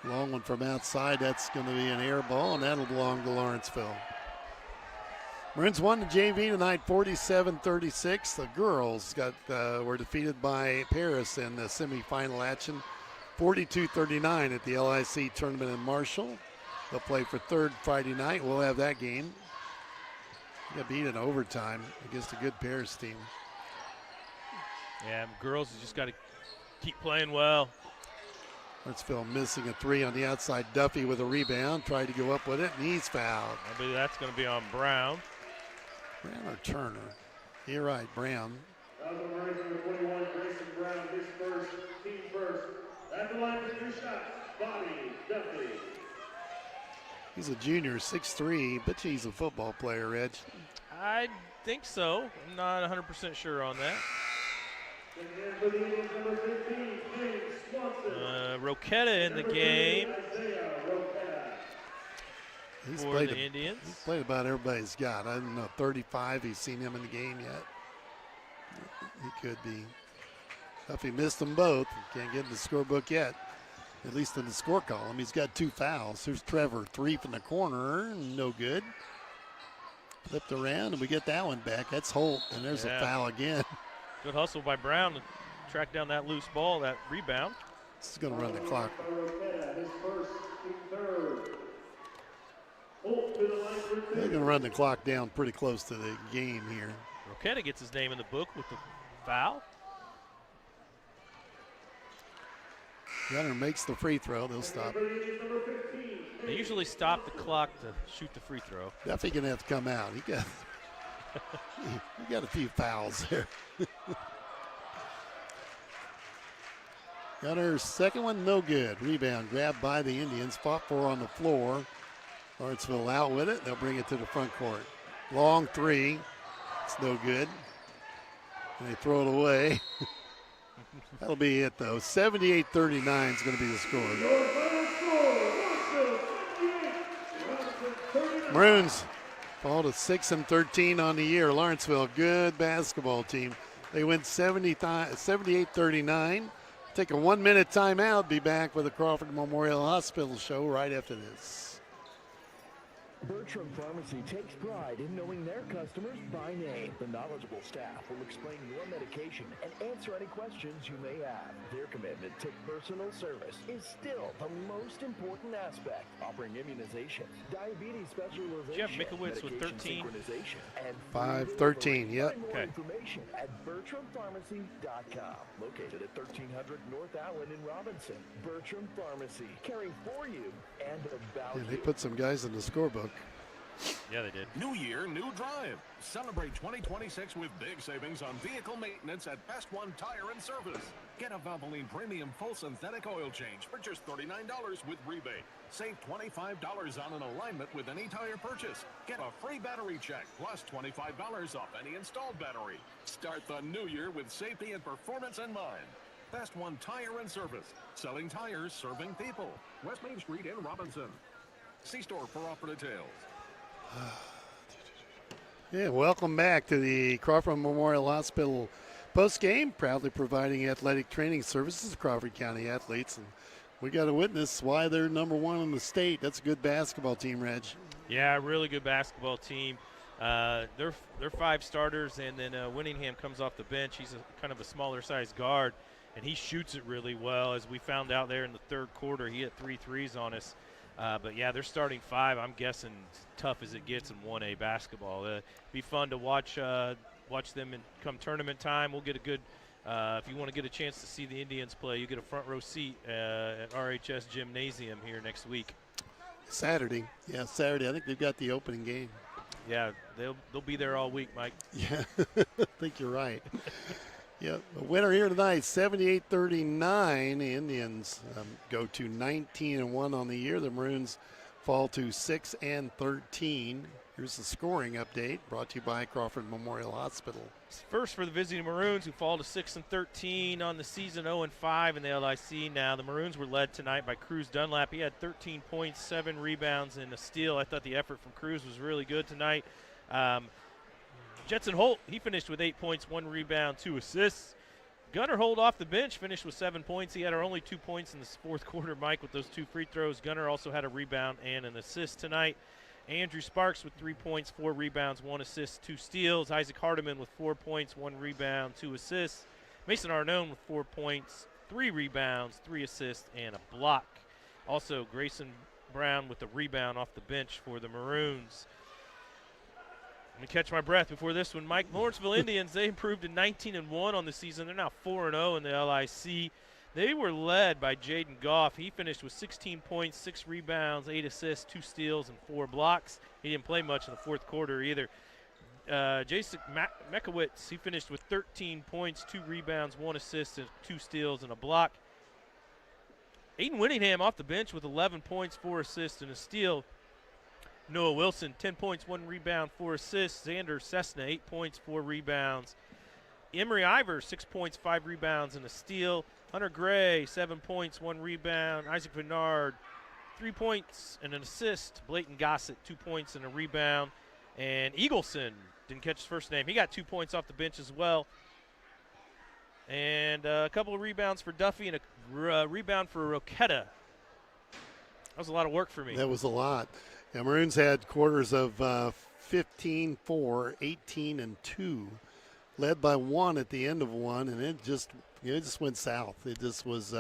Long one from outside. That's going to be an air ball, and that'll belong to Lawrenceville. Maroons won the JV tonight, 47-36. The girls were defeated by Paris in the semifinal action, 42-39 at the LIC tournament in Marshall. They'll play for third Friday night. We'll have that game. Got beat in overtime against a good Paris team. Yeah, girls just got to keep playing well. Lawrenceville missing a three on the outside. Duffy with a rebound. Tried to go up with it, and he's fouled. I believe that's going to be on Brown. Brown or Turner? You're right, Brown. Number 21, Grayson Brown, his first, team first. At the line for 2 shots, Bonnie Duffy. He's a junior, 6'3", but he's a football player, Reg. I think so. I'm not 100% sure on that. Roquetta in the game He's for played the Indians. He's played about everybody's got. I don't know, 35. He's seen him in the game yet. He could be. Duffy missed them both. Can't get in the scorebook yet, at least in the score column. He's got 2 fouls. Here's Trevor, 3 from the corner. No good. Flipped around, and we get that one back. That's Holt, and there's a foul again. Good hustle by Brown to track down that loose ball, that rebound. This is going to run the clock. They're going to run the clock down pretty close to the game here. Roquetta gets his name in the book with the foul. Gunner makes the free throw. They'll stop. They usually stop the clock to shoot the free throw. Duffy going to have to come out. He got a few fouls there. Gunner's second one, no good. Rebound grabbed by the Indians. Fought for on the floor. Lawrenceville out with it. They'll bring it to the front court. Long three. It's no good. And they throw it away. That'll be it, though. 78-39 is going to be the score. Maroons fall to 6-13 on the year. Lawrenceville, good basketball team. They win 78-39. Take a 1-minute timeout. Be back with the Crawford Memorial Hospital show right after this. Bertram Pharmacy takes pride in knowing their customers by name. The knowledgeable staff will explain your medication and answer any questions you may have. Their commitment to personal service is still the most important aspect. Offering immunization, diabetes specialization, Jeff Mikowitz with 13. And 5-13, yep. More information at BertramPharmacy.com. Located at 1300 North Allen in Robinson. Bertram Pharmacy, caring for you and about Yeah, you. they put some guys in the scorebook. Yeah, they did. New year, new drive. Celebrate 2026 with big savings on vehicle maintenance at Best One Tire and Service. Get a Valvoline Premium Full Synthetic Oil Change for just $39 with rebate. Save $25 on an alignment with any tire purchase. Get a free battery check plus $25 off any installed battery. Start the new year with safety and performance in mind. Best One Tire and Service. Selling tires, serving people. West Main Street in Robinson. See store for offer details. Yeah, welcome back to the Crawford Memorial Hospital postgame, proudly providing athletic training services to Crawford County athletes. And we got to witness why they're number 1 in the state. That's a good basketball team, Reg. Yeah, really good basketball team. They're 5 starters, and then Winningham comes off the bench. He's kind of a smaller size guard, and he shoots it really well. As we found out there in the third quarter, he hit 3 threes on us. But, yeah, they're starting 5. I'm guessing tough as it gets in 1A basketball. It'd be fun to watch them come tournament time. We'll get a good if you want to get a chance to see the Indians play, you get a front row seat at RHS Gymnasium here next week. Saturday. Yeah, Saturday. I think they've got the opening game. Yeah, they'll be there all week, Mike. Yeah, I think you're right. Yeah, the winner here tonight, 78-39. The Indians go to 19-1 on the year. The Maroons fall to 6-13. Here's the scoring update brought to you by Crawford Memorial Hospital. First for the visiting Maroons, who fall to 6-13 on the season, 0-5 in the LIC. Now the Maroons were led tonight by Cruz Dunlap. He had 13 points, 7 rebounds, and a steal. I thought the effort from Cruz was really good tonight. Jetson Holt, he finished with 8 points, 1 rebound, 2 assists. Gunnar Holt off the bench finished with 7 points. He had only 2 points in the fourth quarter, Mike, with those 2 free throws. Gunnar also had a rebound and an assist tonight. Andrew Sparks with 3 points, 4 rebounds, 1 assist, 2 steals. Isaac Hardiman with 4 points, 1 rebound, 2 assists. Mason Arnone with 4 points, 3 rebounds, 3 assists, and a block. Also, Grayson Brown with a rebound off the bench for the Maroons. Let me catch my breath before this one. Mike, Lawrenceville Indians, they improved to 19-1 on the season. They're now 4-0 in the LIC. They were led by Jaden Goff. He finished with 16 points, 6 rebounds, 8 assists, 2 steals, and 4 blocks. He didn't play much in the fourth quarter either. Jason Mekowitz, he finished with 13 points, 2 rebounds, 1 assist, and 2 steals, and a block. Aiden Winningham off the bench with 11 points, 4 assists, and a steal. Noah Wilson, 10 points, 1 rebound, 4 assists. Xander Cessna, 8 points, 4 rebounds. Emery Ivers, 6 points, 5 rebounds, and a steal. Hunter Gray, 7 points, 1 rebound. Isaac Bernard, 3 points and an assist. Blayton Gossett, 2 points and a rebound. And Eagleson, didn't catch his first name. He got 2 points off the bench as well. And a couple of rebounds for Duffy and a rebound for Roquetta. That was a lot of work for me. That was a lot. Yeah, Maroons had quarters of 15-4, 18-2, led by 1 at the end of 1, and it just went south. It just was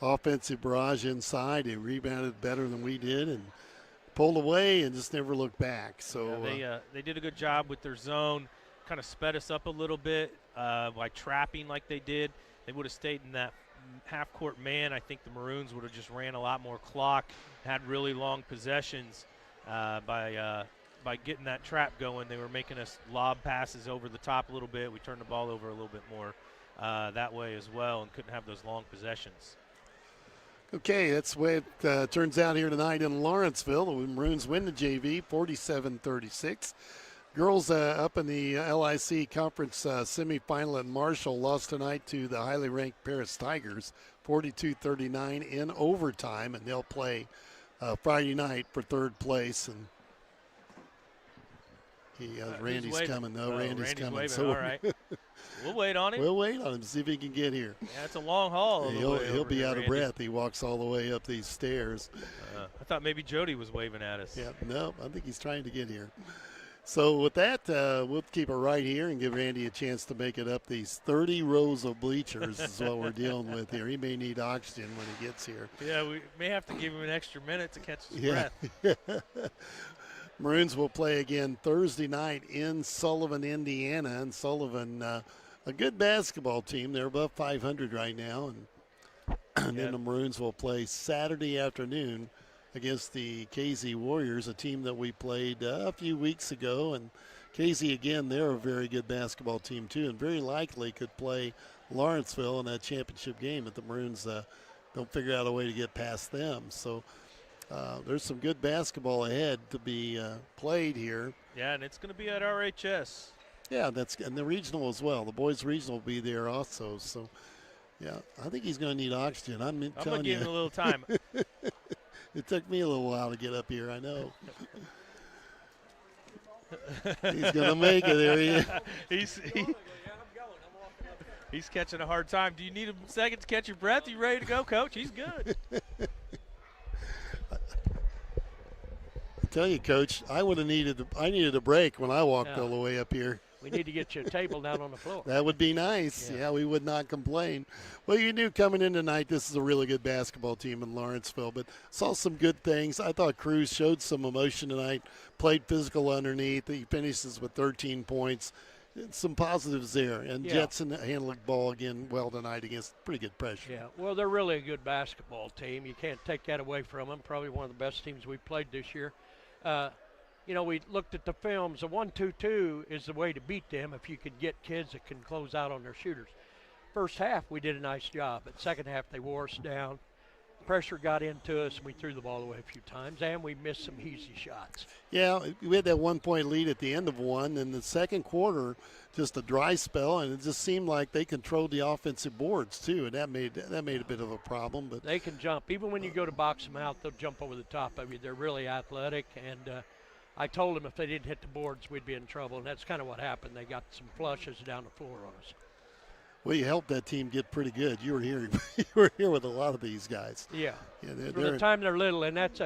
offensive barrage inside. It rebounded better than we did and pulled away and just never looked back. So they did a good job with their zone, kind of sped us up a little bit by trapping like they did. They would have stayed in that half-court man. I think the Maroons would have just ran a lot more clock, had really long possessions by getting that trap going. They were making us lob passes over the top a little bit. We turned the ball over a little bit more that way as well and couldn't have those long possessions. Okay, that's the way it turns out here tonight in Lawrenceville. The Maroons win the JV 47-36. Girls up in the LIC Conference semifinal at Marshall lost tonight to the highly ranked Paris Tigers 42-39 in overtime, and they'll play Friday night for third place. And Randy's coming, though. Oh, Randy's coming. Waving. So all right. We'll wait on him. We'll wait on him, see if he can get here. Yeah, it's a long haul. He'll be out of breath. He walks all the way up these stairs. I thought maybe Jody was waving at us. Yeah, no, I think he's trying to get here. So with that, we'll keep it right here and give Randy a chance to make it up these 30 rows of bleachers is what we're dealing with here. He may need oxygen when he gets here. Yeah, we may have to give him an extra minute to catch his breath. Maroons will play again Thursday night in Sullivan, Indiana. And Sullivan, a good basketball team. They're above 500 right now. And then the Maroons will play Saturday afternoon against the KZ Warriors, a team that we played a few weeks ago. And KZ, again, they're a very good basketball team, too, and very likely could play Lawrenceville in that championship game if the Maroons don't figure out a way to get past them. So there's some good basketball ahead to be played here. Yeah, and it's going to be at RHS. Yeah, and the regional as well. The boys' regional will be there also. So, yeah, I think he's going to need oxygen. I'm telling you. I'm going to give him a little time. It took me a little while to get up here, I know. He's going to make it there. He's catching a hard time. Do you need a second to catch your breath? Are you ready to go, Coach? He's good. I tell you, Coach, I needed a break when I walked all the way up here. We need to get you a table down on the floor. That would be nice. Yeah, we would not complain. Well, you knew coming in tonight this is a really good basketball team in Lawrenceville, but saw some good things. I thought Cruz showed some emotion tonight, played physical underneath. He finishes with 13 points. Some positives there. And Jetson handled the ball again well tonight against pretty good pressure. Yeah, well, they're really a good basketball team. You can't take that away from them. Probably one of the best teams we've played this year. You know, we looked at the films. A 1-2-2 is the way to beat them if you could get kids that can close out on their shooters. First half, we did a nice job. But second half, they wore us down. Pressure got into us, and we threw the ball away a few times, and we missed some easy shots. Yeah, we had that 1-point lead at the end of one. In the second quarter, just a dry spell, and it just seemed like they controlled the offensive boards, too, and that made a bit of a problem. But they can jump. Even when you go to box them out, they'll jump over the top of you. They're really athletic, and I told them if they didn't hit the boards, we'd be in trouble, and that's kind of what happened. They got some flushes down the floor on us. Well, you helped that team get pretty good. You were here. You were here with a lot of these guys. Yeah. They're From the time they're little, and that's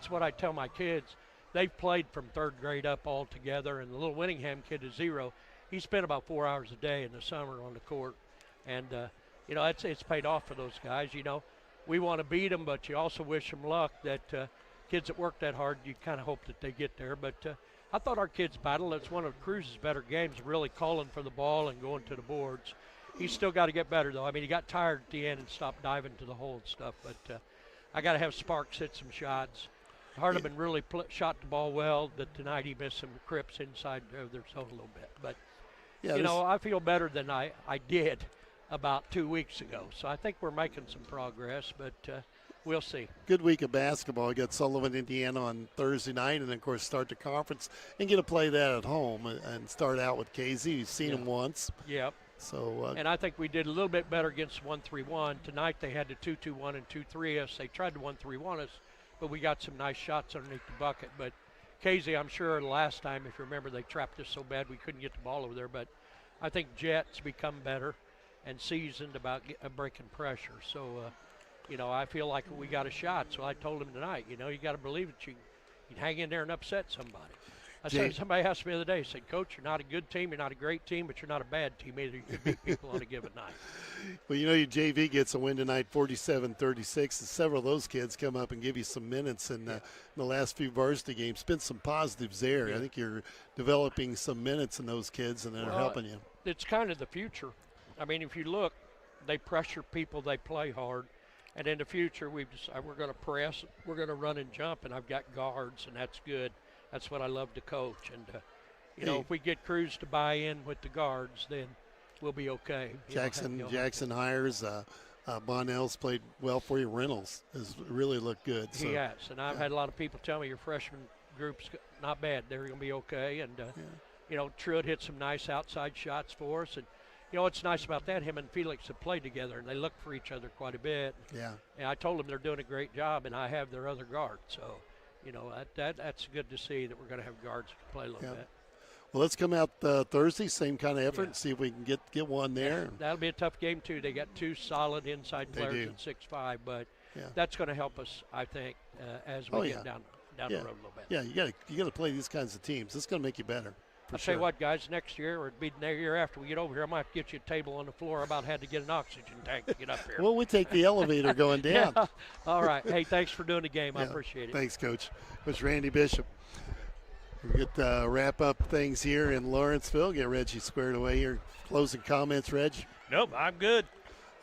what I tell my kids. They've played from third grade up all together, and the little Winningham kid is 0. He spent about 4 hours a day in the summer on the court, and it's paid off for those guys. You know, we want to beat them, but you also wish them luck. That kids that work that hard, you kind of hope that they get there. But I thought our kids battled. It's one of Cruz's better games, really calling for the ball and going to the boards. He's still got to get better, though. I mean, he got tired at the end and stopped diving to the hole and stuff. But I got to have Sparks hit some shots. Hardeman really shot the ball well, but tonight he missed some crips inside their zone a little bit. But, I feel better than I did about 2 weeks ago. So I think we're making some progress, but we'll see. Good week of basketball. You got Sullivan, Indiana on Thursday night, and, of course, start the conference and get to play that at home and start out with KZ. You've seen them once. Yep. So, and I think we did a little bit better against 1-3-1. Tonight they had to 2-2-1 and 2-3 us. They tried to 1-3-1 us, but we got some nice shots underneath the bucket. But Casey, I'm sure the last time, if you remember, they trapped us so bad we couldn't get the ball over there. But I think Jet's become better and seasoned about breaking pressure. So, I feel like we got a shot. So I told him tonight, you got to believe that you can hang in there and upset somebody. Somebody asked me the other day, said, Coach, you're not a good team, you're not a great team, but you're not a bad team either. You can beat people on a given night. Well, your JV gets a win tonight, 47-36, and several of those kids come up and give you some minutes in the last few varsity games. Been some positives there. Yeah. I think you're developing some minutes in those kids, and they're helping you. It's kind of the future. I mean, if you look, they pressure people, they play hard. And in the future, we've decided we're going to press, we're going to run and jump, and I've got guards, and that's good. That's what I love to coach. And, if we get Cruz to buy in with the guards, then we'll be okay. Jackson hires. Bonnell's played well for you. Reynolds has really looked good. So. He has. And I've had a lot of people tell me your freshman group's not bad. They're going to be okay. And, Truett hit some nice outside shots for us. And, what's nice about that, him and Felix have played together, and they look for each other quite a bit. Yeah. And I told them they're doing a great job, and I have their other guard. So, that's good to see that we're going to have guards to play a little bit. Well, let's come out Thursday, same kind of effort, and see if we can get one there. That'll be a tough game, too. They got two solid inside players at 6'5", but that's going to help us, I think, as we get down the road a little bit. Yeah, you got to play these kinds of teams. It's going to make you better. I'll tell you what, guys, next year or it'd be the year after we get over here, I might have to get you a table on the floor. I about had to get an oxygen tank to get up here. Well, we take the elevator going down. Yeah. All right. Hey, thanks for doing the game. I appreciate it. Thanks, Coach. Coach Randy Bishop. We get to wrap up things here in Lawrenceville. Get Reggie squared away here. Closing comments, Reg? Nope, I'm good.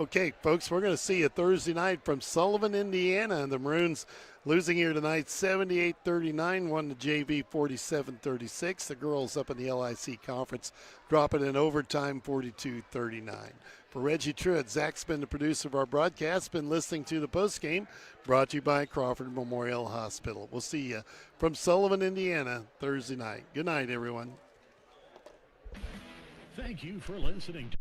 Okay, folks, we're going to see you Thursday night from Sullivan, Indiana, and the Maroons losing here tonight 78-39, won the JV 47-36. The girls up in the LIC conference dropping in overtime 42-39. For Reggie Truitt, Zach's been the producer of our broadcast, been listening to the postgame, brought to you by Crawford Memorial Hospital. We'll see you from Sullivan, Indiana, Thursday night. Good night, everyone. Thank you for listening to